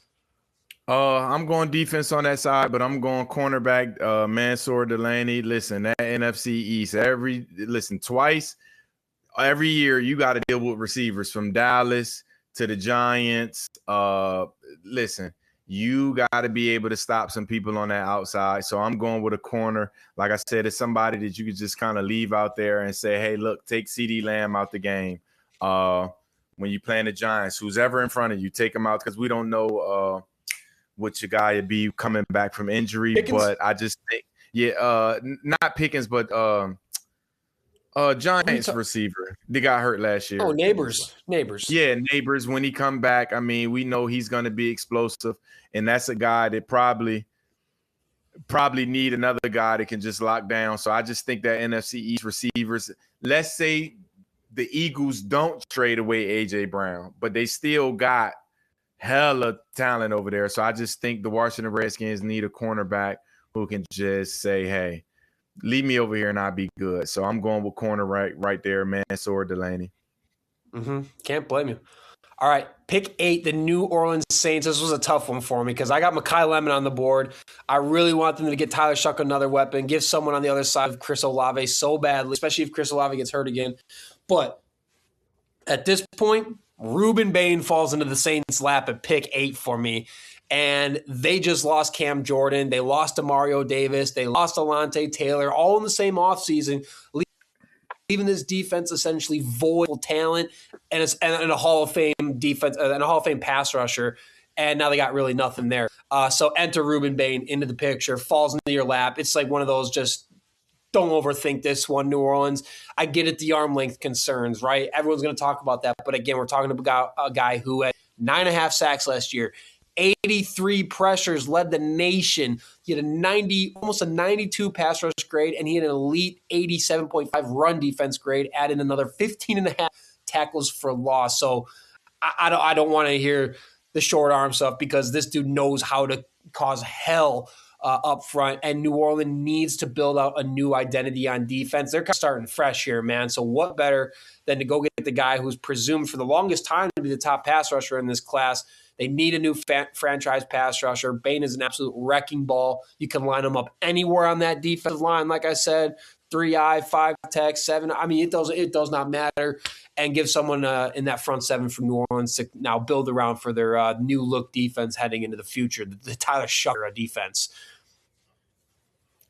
I'm going defense on that side, but I'm going cornerback, Mansour Delaney. Listen, that NFC East, twice every year you got to deal with receivers from Dallas to the Giants. Listen, you got to be able to stop some people on that outside. So I'm going with a corner. Like I said, it's somebody that you could just kind of leave out there and say, hey, look, take CeeDee Lamb out the game. When you're playing the Giants, who's ever in front of you, take them out, because we don't know what your guy would be coming back from injury. Pickens? But I just think, not Pickens, but Giants receiver. They got hurt last year. Oh, Neighbors. Yeah, Neighbors. When he come back, I mean, we know he's going to be explosive, and that's a guy that probably need another guy that can just lock down. So I just think that NFC East receivers, let's say the Eagles don't trade away A.J. Brown, but they still got hella talent over there. So I just think the Washington Redskins need a cornerback who can just say, hey, leave me over here and I'll be good. So I'm going with corner right there, Mansour Delaney. Can't blame you. All right, pick 8, the New Orleans Saints. This was a tough one for me because I got Mekhi Lemon on the board. I really want them to get Tyler Shuck another weapon, give someone on the other side of Chris Olave so badly, especially if Chris Olave gets hurt again. But at this point, Ruben Bain falls into the Saints' lap at pick 8 for me. And they just lost Cam Jordan. They lost Demario Davis. They lost Alontae Taylor, all in the same offseason, leaving this defense essentially void of talent and a Hall of Fame defense and a Hall of Fame pass rusher. And now they got really nothing there. So enter Ruben Bain into the picture, falls into your lap. It's like one of those just don't overthink this one, New Orleans. I get it, the arm length concerns, right? Everyone's going to talk about that. But again, we're talking about a guy who had 9.5 sacks last year, 83 pressures, led the nation. He had almost a 92 pass rush grade, and he had an elite 87.5 run defense grade, adding another 15.5 tackles for loss. So I don't want to hear the short arm stuff because this dude knows how to cause hell up front, and New Orleans needs to build out a new identity on defense. They're kind of starting fresh here, man. So what better than to go get the guy who's presumed for the longest time to be the top pass rusher in this class? They need a new franchise pass rusher. Bain is an absolute wrecking ball. You can line him up anywhere on that defensive line, like I said, 3-eye, 5-tech, 7. I mean, it does not matter. And give someone in that front 7 from New Orleans to now build around for their new look defense heading into the future, the Tyler Shucker defense.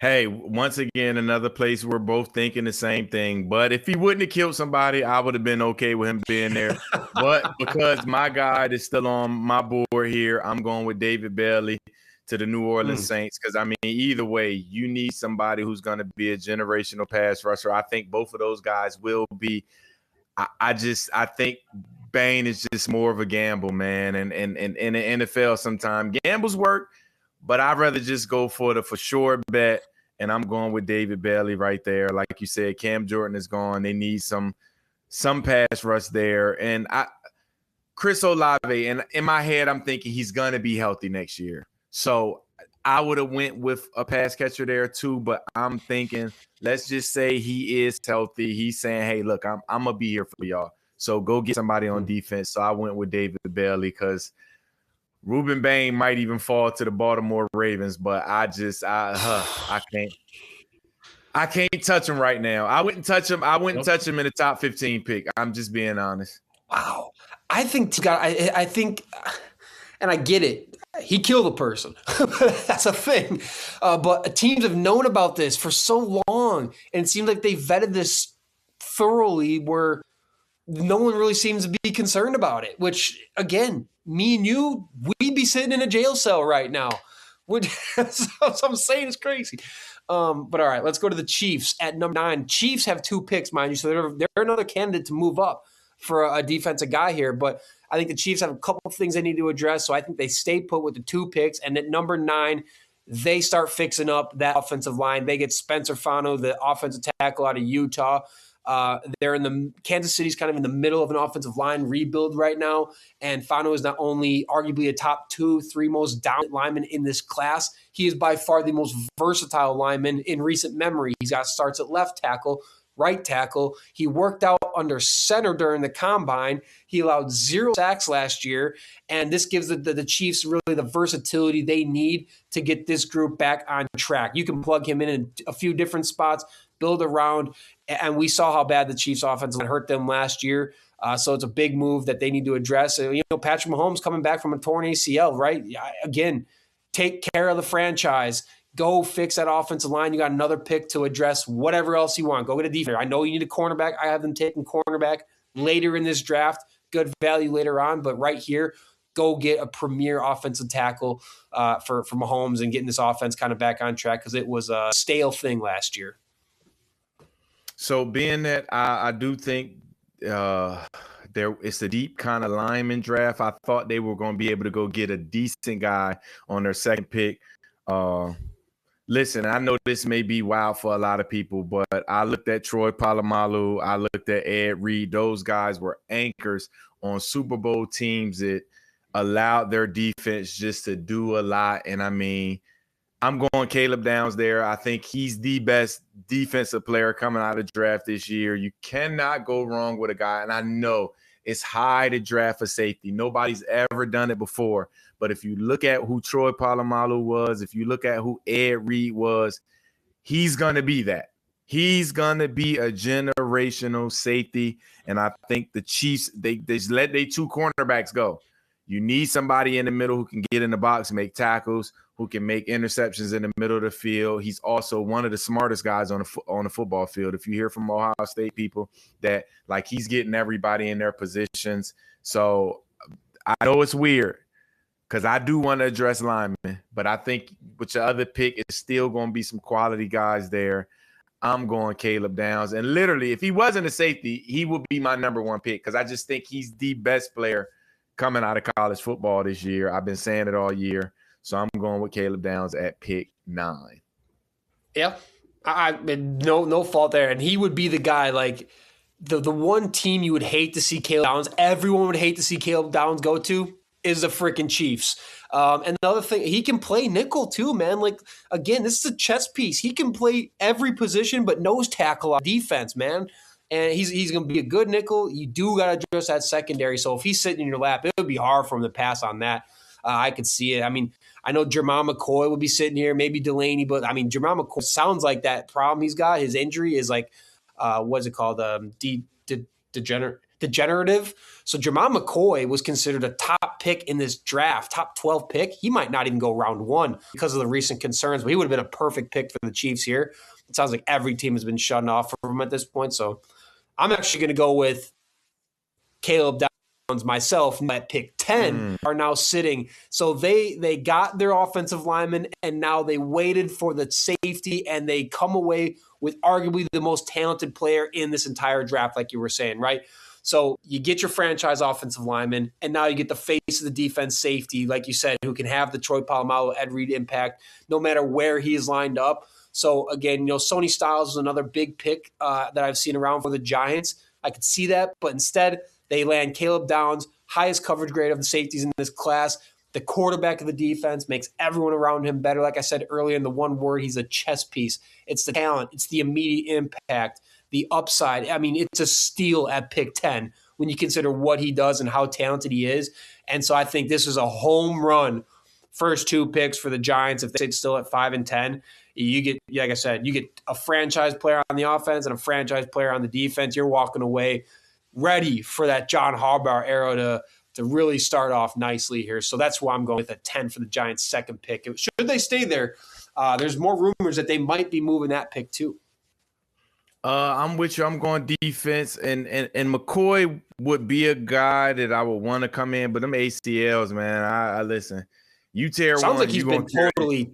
Hey, once again, another place we're both thinking the same thing. But if he wouldn't have killed somebody, I would have been okay with him being there. But because my guy is still on my board here, I'm going with David Bailey to the New Orleans Saints. Because, I mean, either way, you need somebody who's going to be a generational pass rusher. I think both of those guys will be. I think Bane is just more of a gamble, man. And in the NFL sometimes gambles work, but I'd rather just go for the for sure bet. And I'm going with David Bailey right there. Like you said, Cam Jordan is gone. They need some pass rush there. And Chris Olave, and in my head, I'm thinking he's going to be healthy next year. So I would have went with a pass catcher there too, but I'm thinking, let's just say he is healthy. He's saying, hey, look, I'm going to be here for y'all. So go get somebody on defense. So I went with David Bailey because Ruben Bain might even fall to the Baltimore Ravens, but I can't touch him right now. I wouldn't touch him. I wouldn't touch him in the top 15 pick. I'm just being honest. Wow. I think, and I get it. He killed a person. That's a thing. But teams have known about this for so long, and it seems like they vetted this thoroughly where no one really seems to be concerned about it, which, again, me and you, we'd be sitting in a jail cell right now. So I'm saying it's crazy. But all right, let's go to the Chiefs at number 9. Chiefs have 2 picks, mind you, so they're another candidate to move up for a defensive guy here. But I think the Chiefs have a couple of things they need to address, so I think they stay put with the 2 picks. And at number 9, they start fixing up that offensive line. They get Spencer Fano, the offensive tackle out of Utah. They're in the Kansas City's kind of in the middle of an offensive line rebuild right now, and Fano is not only arguably a top 2-3 most dominant lineman in this class, he is by far the most versatile lineman in recent memory. He's got starts at left tackle, right tackle. He worked out under center during the combine. He allowed 0 sacks last year, and this gives the Chiefs really the versatility they need to get this group back on track. You can plug him in a few different spots, build around, and we saw how bad the Chiefs' offense hurt them last year. So it's a big move that they need to address. Patrick Mahomes coming back from a torn ACL, right? Again, take care of the franchise. Go fix that offensive line. You got another pick to address whatever else you want. Go get a defense. I know you need a cornerback. I have them taking cornerback later in this draft. Good value later on. But right here, go get a premier offensive tackle for Mahomes and getting this offense kind of back on track because it was a stale thing last year. So being that I do think it's a deep kind of lineman draft, I thought they were going to be able to go get a decent guy on their second pick. Listen, I know this may be wild for a lot of people, but I looked at Troy Polamalu. I looked at Ed Reed. Those guys were anchors on Super Bowl teams that allowed their defense just to do a lot. And I mean, I'm going Caleb Downs there. I think he's the best defensive player coming out of draft this year. You cannot go wrong with a guy. And I know it's high to draft a safety. Nobody's ever done it before. But if you look at who Troy Polamalu was, if you look at who Ed Reed was, he's going to be that. He's going to be a generational safety. And I think the Chiefs, they just let their 2 cornerbacks go. You need somebody in the middle who can get in the box, make tackles, who can make interceptions in the middle of the field. He's also one of the smartest guys on the football field. If you hear from Ohio State people that, like, he's getting everybody in their positions. So I know it's weird because I do want to address linemen, but I think with your other pick, it's still going to be some quality guys there. I'm going Caleb Downs. And literally, if he wasn't a safety, he would be my number 1 pick because I just think he's the best player coming out of college football this year. I've been saying it all year. So I'm going with Caleb Downs at pick 9. Yeah, no fault there. And he would be the guy, like the one team you would hate to see Caleb Downs, everyone would hate to see Caleb Downs go to, is the freaking Chiefs. And the other thing, he can play nickel too, man. Like, again, this is a chess piece. He can play every position but nose tackle on defense, man. And he's going to be a good nickel. You do got to address that secondary. So if he's sitting in your lap, it would be hard for him to pass on that. I could see it. I mean, I know Jermon McCoy would be sitting here, maybe Delaney, but I mean, Jermon McCoy sounds like that problem he's got. His injury is like, what's it called? degenerative. So Jermon McCoy was considered a top pick in this draft, top 12 pick. He might not even go round 1 because of the recent concerns, but he would have been a perfect pick for the Chiefs here. It sounds like every team has been shutting off from him at this point. So I'm actually going to go with Caleb Downs myself at pick 10 are now sitting. So they got their offensive lineman, and now they waited for the safety, and they come away with arguably the most talented player in this entire draft, like you were saying, right? So you get your franchise offensive lineman, and now you get the face of the defense safety, like you said, who can have the Troy Polamalu, Ed Reed impact no matter where he is lined up. So again, Sonny Styles is another big pick that I've seen around for the Giants. I could see that, but instead they land Caleb Downs, highest coverage grade of the safeties in this class. The quarterback of the defense makes everyone around him better. Like I said earlier in the one word, he's a chess piece. It's the talent. It's the immediate impact, the upside. I mean, it's a steal at pick 10 when you consider what he does and how talented he is. And so I think this is a home run first 2 picks for the Giants. If they stay still at 5 and 10, you get, like I said, you get a franchise player on the offense and a franchise player on the defense. You're walking away ready for that John Harbaugh era to really start off nicely here. So that's why I'm going with a 10 for the Giants' second pick. Should they stay there, there's more rumors that they might be moving that pick too. I'm with you. I'm going defense, and McCoy would be a guy that I would want to come in, but them ACLs, man, I listen. You tear sounds one, like he's been totally.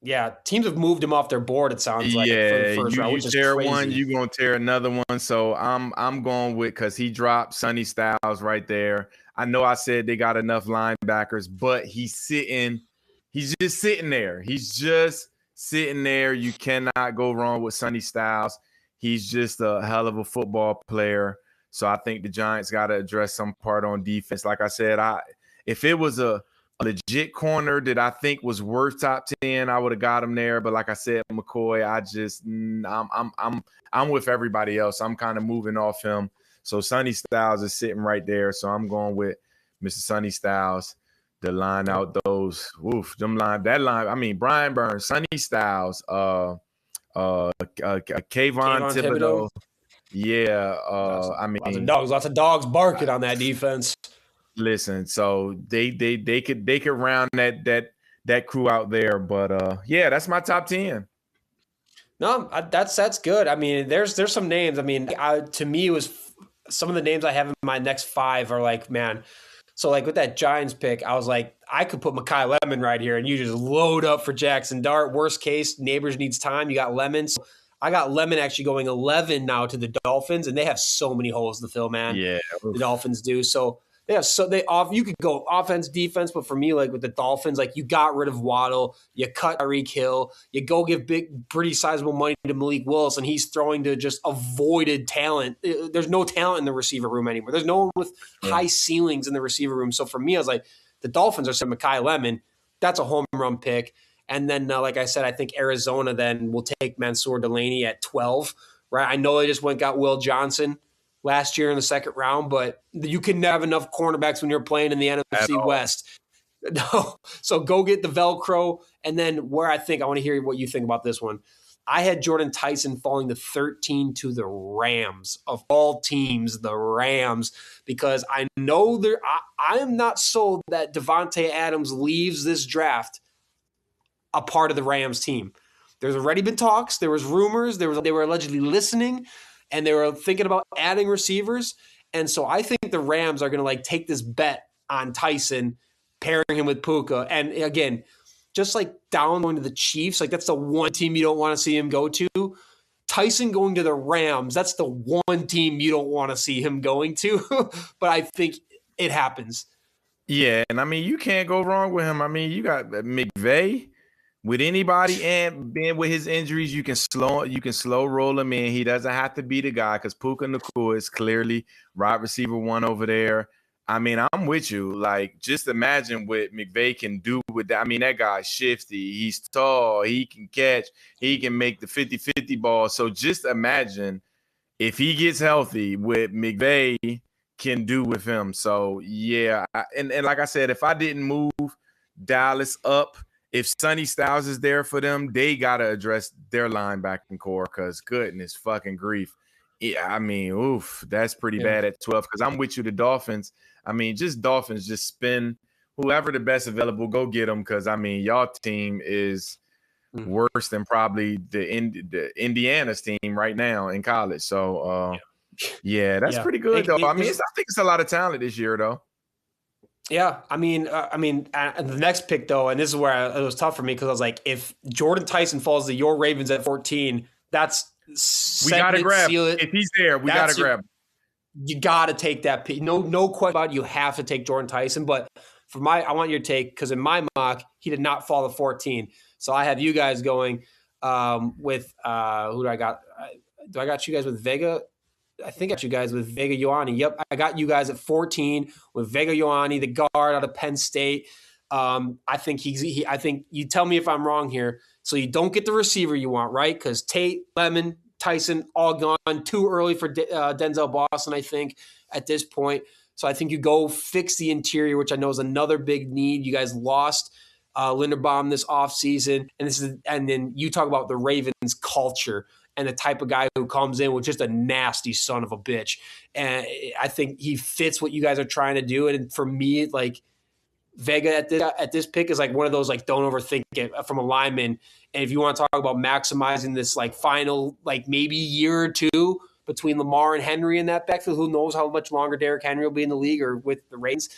Yeah, teams have moved him off their board. It sounds like for the first round, which is tear crazy. One, you're gonna tear another one. So I'm going with, because he dropped Sonny Styles right there. I know I said they got enough linebackers, but he's just sitting there. He's just sitting there. You cannot go wrong with Sonny Styles. He's just a hell of a football player. So I think the Giants got to address some part on defense. Like I said, if it was a legit corner that I think was worth top 10, I would have got him there. But like I said, McCoy, I'm with everybody else. I'm kind of moving off him. So Sonny Styles is sitting right there. So I'm going with Mr. Sonny Styles to line out those. I mean, Brian Burns, Sonny Styles, Kayvon Thibodeau. Yeah. I mean, lots of dogs barking on that defense. Listen, so they could round that crew out there, but yeah, that's my top 10. No, that's good. I mean, there's some names. I mean, to me, it was some of the names I have in my next 5 are like, man. So like with that Giants pick, I was like, I could put Mekhi Lemon right here, and you just load up for Jackson Dart. Worst case, Neighbors needs time. You got Lemon. So I got Lemon actually going 11 now to the Dolphins, and they have so many holes to fill, man. Yeah, the Dolphins do. So you could go offense, defense, but for me, like with the Dolphins, like you got rid of Waddle, you cut Tyreek Hill, you go give pretty sizable money to Malik Willis, and he's throwing to just avoided talent. There's no talent in the receiver room anymore. There's no one with high ceilings in the receiver room. So for me, I was like, the Dolphins are saying Mekhi Lemon. That's a home run pick. And then, like I said, I think Arizona then will take Mansour Delaney at 12, right? I know they just got Will Johnson last year in the second round, but you can never have enough cornerbacks when you're playing in the NFC West. No. So go get the Velcro. And then where I want to hear what you think about this one. I had Jordan Tyson falling to 13 to the Rams. Of all teams, the Rams, because I know I am not sold that Devontae Adams leaves this draft a part of the Rams team. There's already been talks. There was rumors. They were allegedly listening, and they were thinking about adding receivers. And so I think the Rams are going to take this bet on Tyson, pairing him with Puka. And again, just down going to the Chiefs, that's the one team you don't want to see him go to. Tyson going to the Rams, that's the one team you don't want to see him going to. But I think it happens. Yeah, and I mean, you can't go wrong with him. I mean, you got McVay. With anybody, and being with his injuries, you can slow roll him in. He doesn't have to be the guy, because Puka Nacua is clearly wide receiver 1 over there. I mean, I'm with you. Just imagine what McVay can do with that. I mean, that guy's shifty. He's tall. He can catch. He can make the 50-50 ball. So just imagine if he gets healthy, what McVay can do with him. So, yeah. And like I said, if I didn't move Dallas up, if Sonny Styles is there for them, they got to address their linebacking core, because goodness fucking grief. Yeah, I mean, oof, that's pretty bad at 12 because I'm with you. The Dolphins, I mean, just Dolphins, just spin whoever the best available, go get them because, I mean, y'all team is worse than probably the Indiana's team right now in college. So, yeah, that's pretty good, though. I mean, I think it's a lot of talent this year, though. Yeah, I mean, the next pick though, and this is where it was tough for me because I was like, if Jordan Tyson falls to your Ravens at 14, that's we gotta grab it. If he's there, we gotta grab him. You gotta take that pick. No question about it. You have to take Jordan Tyson. But I want your take because in my mock, he did not fall to 14. So I have you guys going with who do I got? Do I got you guys with Vega? I think I got you guys with Vega Ioane. Yep, I got you guys at 14 with Vega Ioane, the guard out of Penn State. I think I think you tell me if I'm wrong here. So you don't get the receiver you want, right? Because Tate, Lemon, Tyson, all gone. Too early for Denzel Boston, I think, at this point. So I think you go fix the interior, which I know is another big need. You guys lost Linderbaum this offseason. And then you talk about the Ravens culture and the type of guy who comes in with just a nasty son of a bitch. And I think he fits what you guys are trying to do. And for me, like Vega at this pick is like one of those, like, don't overthink it from a lineman. And if you want to talk about maximizing this like final, like maybe year or two between Lamar and Henry in that backfield, who knows how much longer Derrick Henry will be in the league or with the Ravens.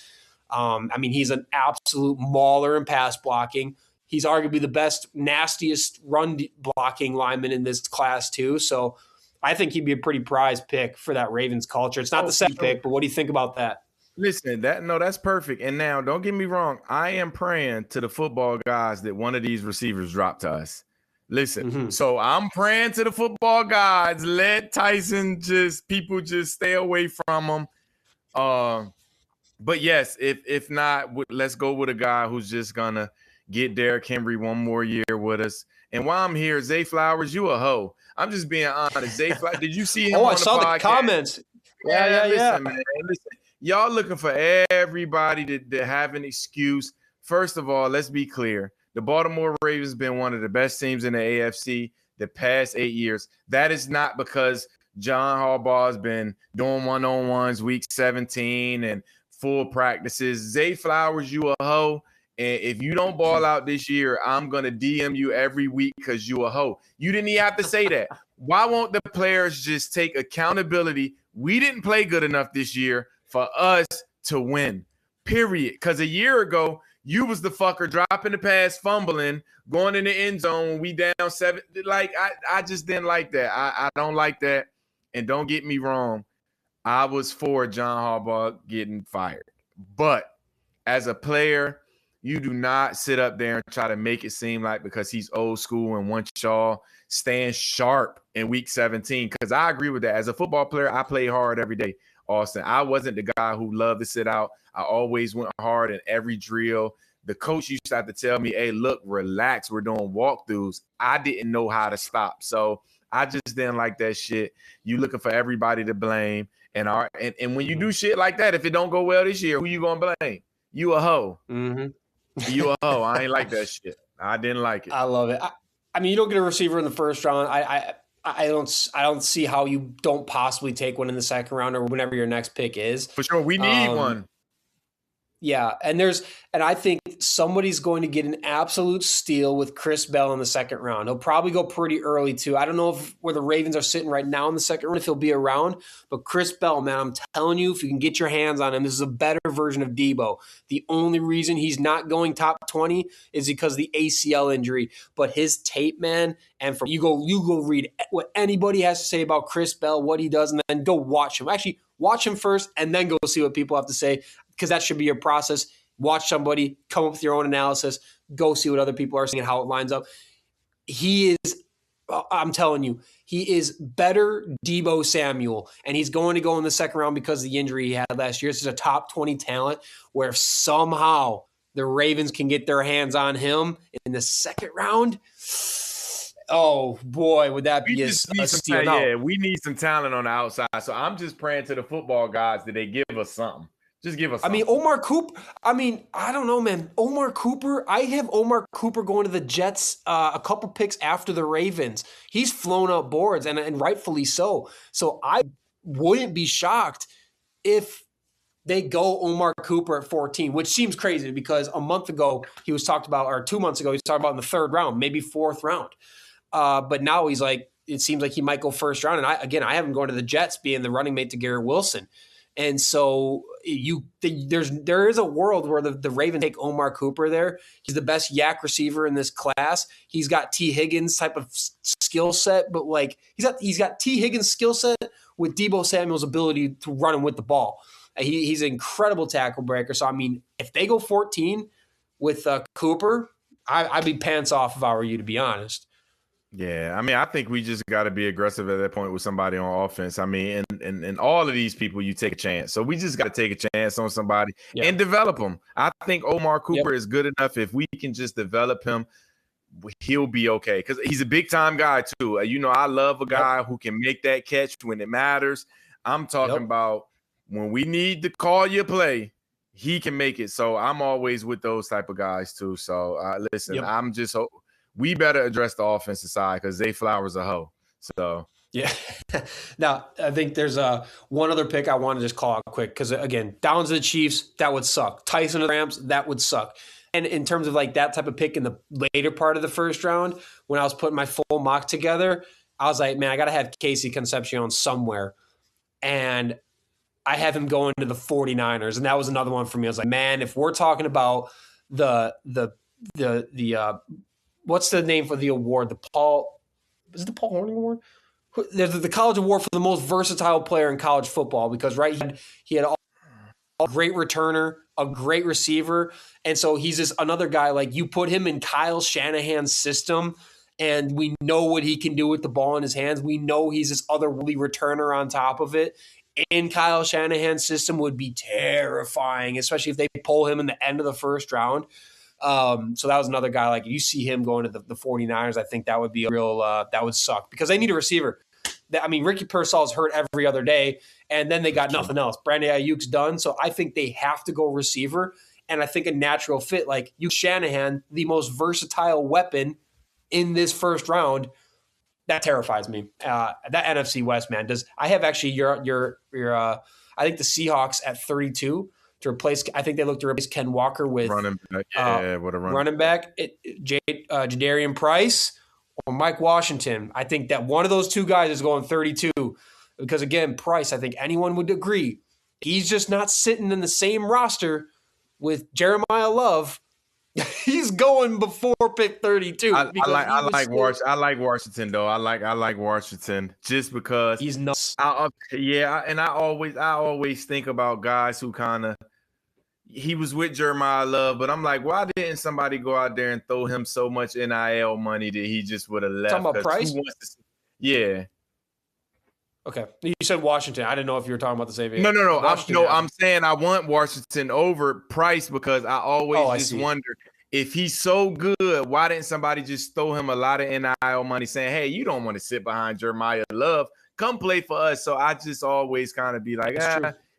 I mean, he's an absolute mauler in pass blocking. He's arguably the best, nastiest run blocking lineman in this class too. So I think he'd be a pretty prized pick for that Ravens culture. It's not the second pick, but what do you think about that? Listen, that's perfect. And now, don't get me wrong. I am praying to the football guys that one of these receivers drop to us. Listen, so I'm praying to the football guys. Let Tyson people just stay away from him. But yes, if not, let's go with a guy who's just gonna get Derrick Henry one more year with us. And while I'm here, Zay Flowers, you a hoe. I'm just being honest. Zay Flowers, did you see him? I saw the comments. Yeah. Man, listen, y'all looking for everybody to have an excuse. First of all, let's be clear. The Baltimore Ravens been one of the best teams in the AFC the past 8 years. That is not because John Harbaugh has been doing one-on-ones week 17 and full practices. Zay Flowers, you a hoe. And if you don't ball out this year, I'm going to DM you every week because you a hoe. You didn't even have to say that. Why won't the players just take accountability? We didn't play good enough this year for us to win, period. Because a year ago, you was the fucker dropping the pass, fumbling, going in the end zone when we down 7. Like, I just didn't like that. I don't like that. And don't get me wrong, I was for John Harbaugh getting fired. But as a player, you do not sit up there and try to make it seem like because he's old school and wants y'all stand sharp in week 17. Because I agree with that. As a football player, I play hard every day, Austin. I wasn't the guy who loved to sit out. I always went hard in every drill. The coach used to have to tell me, hey, look, relax. We're doing walkthroughs. I didn't know how to stop. So I just didn't like that shit. You looking for everybody to blame. And when you do shit like that, if it don't go well this year, who you going to blame? You a hoe. Mm-hmm. You a hoe. I ain't like that shit. I didn't like it. I love it. I mean, you don't get a receiver in the first round. I don't see how you don't possibly take one in the second round or whenever your next pick is. For sure, we need one. Yeah, and I think somebody's going to get an absolute steal with Chris Bell in the second round. He'll probably go pretty early too. I don't know where the Ravens are sitting right now in the second round, if he'll be around. But Chris Bell, man, I'm telling you, if you can get your hands on him, this is a better version of Debo. The only reason he's not going top 20 is because of the ACL injury. But his tape, man, and you go read what anybody has to say about Chris Bell, what he does, and then go watch him. Actually, watch him first, and then go see what people have to say. Because that should be your process. Watch somebody, come up with your own analysis, go see what other people are saying and how it lines up. He is, I'm telling you, he is better Debo Samuel, and he's going to go in the second round because of the injury he had last year. This is a top 20 talent where somehow the Ravens can get their hands on him in the second round. Oh, boy, would that be a steal. Yeah, we need some talent on the outside. So I'm just praying to the football guys that they give us something. Just give us I mean, Omar Cooper. I mean, I don't know, man. Omar Cooper. I have Omar Cooper going to the Jets a couple picks after the Ravens. He's flown up boards, and rightfully so. So I wouldn't be shocked if they go Omar Cooper at 14, which seems crazy because a month ago he was talked about, or 2 months ago he was talking about in the third round, maybe fourth round. But now he's like, it seems like he might go first round. And I have him going to the Jets, being the running mate to Garrett Wilson. And so there is a world where the Ravens take Omar Cooper there. He's the best yak receiver in this class. He's got T. Higgins type of skill set, but like he's got T. Higgins skill set with Deebo Samuel's ability to run him with the ball. He's an incredible tackle breaker. So I mean, if they go 14 with Cooper, I'd be pants off if I were you, to be honest. Yeah, I mean, I think we just got to be aggressive at that point with somebody on offense. I mean, and all of these people, you take a chance. So we just got to take a chance on somebody and develop them. I think Omar Cooper is good enough. If we can just develop him, he'll be okay because he's a big-time guy too. I love a guy who can make that catch when it matters. I'm talking about when we need to call your play, he can make it. So I'm always with those type of guys too. So listen, I'm just we better address the offensive side because Zay Flowers a hoe. So yeah. Now I think there's one other pick I want to just call out quick because again, Downs to the Chiefs, that would suck. Tyson to the Rams, that would suck. And in terms of like that type of pick in the later part of the first round, when I was putting my full mock together, I was like, man, I got to have Casey Concepcion somewhere. And I have him going to the 49ers. And that was another one for me. I was like, man, if we're talking about the what's the name for the award? Is it the Paul Hornung Award? There's the college award for the most versatile player in college football because he had a great returner, a great receiver, and so he's just another guy like you put him in Kyle Shanahan's system, and we know what he can do with the ball in his hands. We know he's this otherworldly returner on top of it. In Kyle Shanahan's system would be terrifying, especially if they pull him in the end of the first round. So that was another guy, like you see him going to the 49ers, I think that would be a real that would suck because they need a receiver. I mean, Ricky Pearsall's hurt every other day, and then they got nothing else. Brandon Ayuk's done, so I think they have to go receiver, and I think a natural fit, like you Shanahan, the most versatile weapon in this first round, that terrifies me. That NFC West, man, I have actually your I think the Seahawks at 32 to replace. I think they look to replace Ken Walker with running back. Yeah, what a running back. Jadarian Price or Mike Washington. I think that one of those two guys is going 32 because again, Price. I think anyone would agree he's just not sitting in the same roster with Jeremiah Love. He's going before pick 32. I like Washington though. I like Washington just because he's nuts. And I always think about guys who kind of he was with Jeremiah Love, but I'm like, why didn't somebody go out there and throw him so much NIL money that he just would have left? Talking about Price? Yeah. Okay. You said Washington. I didn't know if you were talking about the same. No. I'm saying I want Washington over Price because I always wonder if he's so good, why didn't somebody just throw him a lot of NIL money saying, hey, you don't want to sit behind Jeremiah Love. Come play for us. So I just always kind of be like,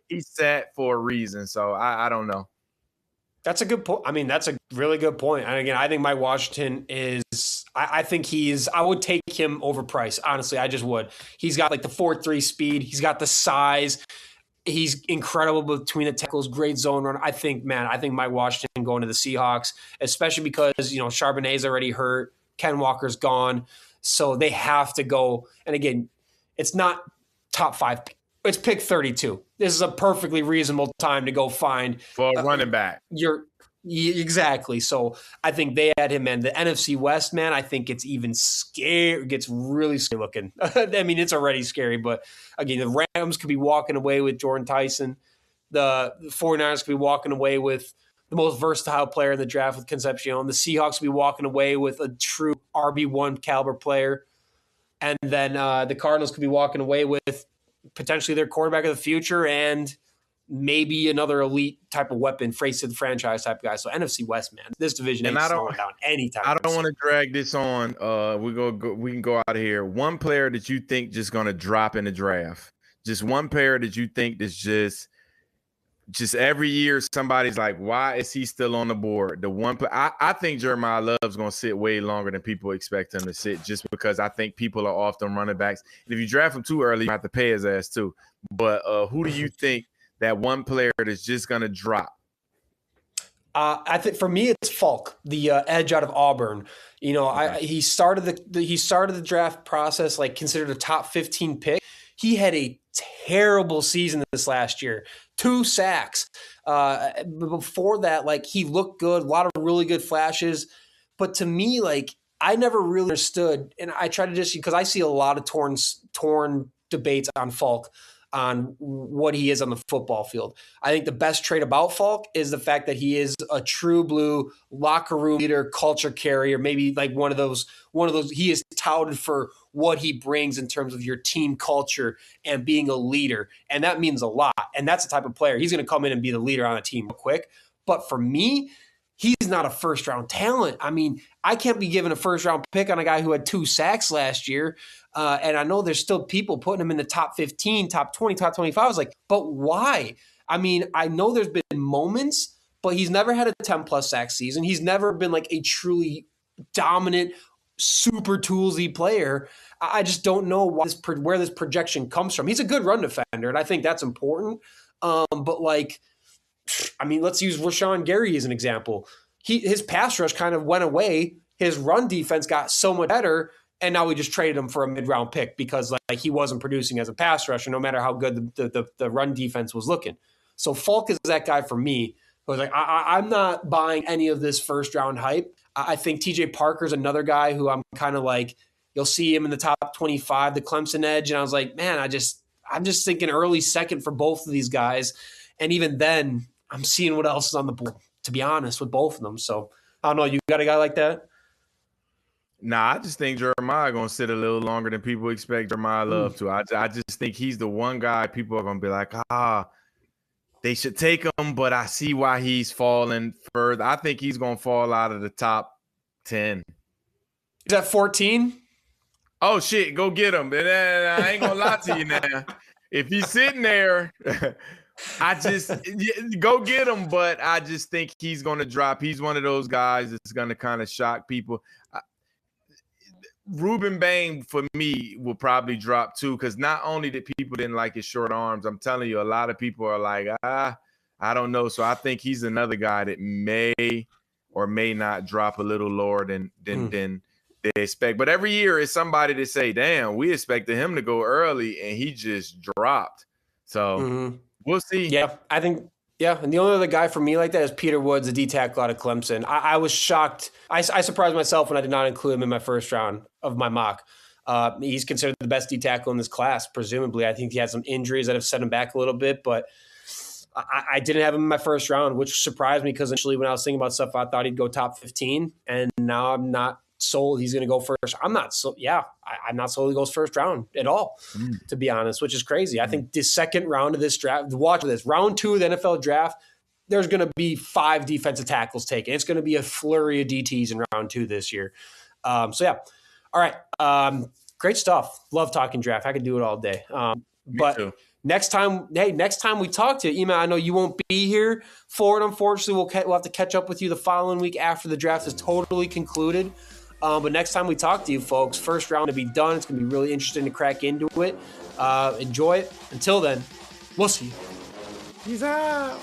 he's sat for a reason. So I don't know. That's a good point. I mean, that's a really good point. And again, I think Mike Washington is I think I would take him over Price. Honestly, I just would. He's got like the 4.3 speed. He's got the size. He's incredible between the tackles, great zone run. I think Mike Washington going to the Seahawks, especially because, Charbonnet's already hurt. Ken Walker's gone. So they have to go. And again, it's not top 5. It's pick 32. This is a perfectly reasonable time to go find for a running back. Exactly. So I think they had him, man. The NFC West, man, I think it's even scary. It gets really scary looking. I mean, it's already scary, but again, the Rams could be walking away with Jordan Tyson. The 49ers could be walking away with the most versatile player in the draft with Concepcion. The Seahawks could be walking away with a true RB1 caliber player. And then the Cardinals could be walking away with potentially their quarterback of the future and maybe another elite type of weapon, face of the franchise type of guy. So NFC West, man, this division ain't slowing down anytime. I don't want to drag this on. We can go out of here. One player that you think just going to drop in the draft. Just one player that you think is just just every year somebody's like, why is he still on the board? I think Jeremiah Love's going to sit way longer than people expect him to sit, just because I think people are off them running backs. And if you draft him too early, you have to pay his ass too. But who do you think that one player that's just going to drop? I think for me, it's Falk, the edge out of Auburn. You know, okay. He started the draft process like considered a top 15 pick. He had a terrible season this last year, 2 sacks. Before that, like he looked good, a lot of really good flashes. But to me, like I never really understood, and I try to just because I see a lot of torn debates on Falk, on what he is on the football field. I think the best trait about Falk is the fact that he is a true blue locker room leader, culture carrier, maybe like one of those, he is touted for what he brings in terms of your team culture and being a leader. And that means a lot. And that's the type of player. He's going to come in and be the leader on a team quick. But for me, he's not a first-round talent. I mean, I can't be given a first-round pick on a guy who had 2 sacks last year. And I know there's still people putting him in the top 15, top 20, top 25. I was like, but why? I mean, I know there's been moments, but he's never had a 10-plus sack season. He's never been like a truly dominant, super toolsy player. I just don't know where this projection comes from. He's a good run defender, and I think that's important. But like, I mean, let's use Rashawn Gary as an example. His pass rush kind of went away. His run defense got so much better, and now we just traded him for a mid-round pick because like he wasn't producing as a pass rusher, no matter how good the run defense was looking. So Falk is that guy for me. Who was like, I'm not buying any of this first-round hype. I think TJ Parker's another guy who I'm kind of like, you'll see him in the top 25, the Clemson edge, and I was like, man, I'm just thinking early second for both of these guys, and even then, I'm seeing what else is on the board, to be honest, with both of them. So, I don't know. You got a guy like that? Nah, I just think Jeremiah going to sit a little longer than people expect Jeremiah Love to. I just think he's the one guy people are going to be like, they should take him, but I see why he's falling further. I think he's going to fall out of the top 10. Is that 14? Oh, shit. Go get him. And I ain't going to lie to you now. If he's sitting there – I just go get him, but I just think he's going to drop. He's one of those guys that's going to kind of shock people. Ruben Bain, for me, will probably drop too, because not only did people didn't like his short arms, I'm telling you, a lot of people are like, I don't know. So I think he's another guy that may or may not drop a little lower than they expect. But every year is somebody to say, damn, we expected him to go early, and he just dropped. So we'll see. Yeah, I think – yeah, and the only other guy for me like that is Peter Woods, the D-tackle out of Clemson. I was shocked. I surprised myself when I did not include him in my first round of my mock. He's considered the best D-tackle in this class, presumably. I think he had some injuries that have set him back a little bit, but I didn't have him in my first round, which surprised me because initially when I was thinking about stuff, I thought he'd go top 15, and now I'm not sold he's going to go first. I'm not sold he goes first round at all, to be honest, which is crazy. I think the second round of this draft, watch this, round 2 of the NFL draft, there's going to be 5 defensive tackles taken. It's going to be a flurry of DTs in round 2 this year. So yeah. All right. Great stuff. Love talking draft. I could do it all day. But too. Next time we talk to you, Iman, I know you won't be here for it, unfortunately. We'll have to catch up with you the following week after the draft is totally concluded. But next time we talk to you, folks, first round to be done. It's going to be really interesting to crack into it. Enjoy it. Until then, we'll see you. Peace out.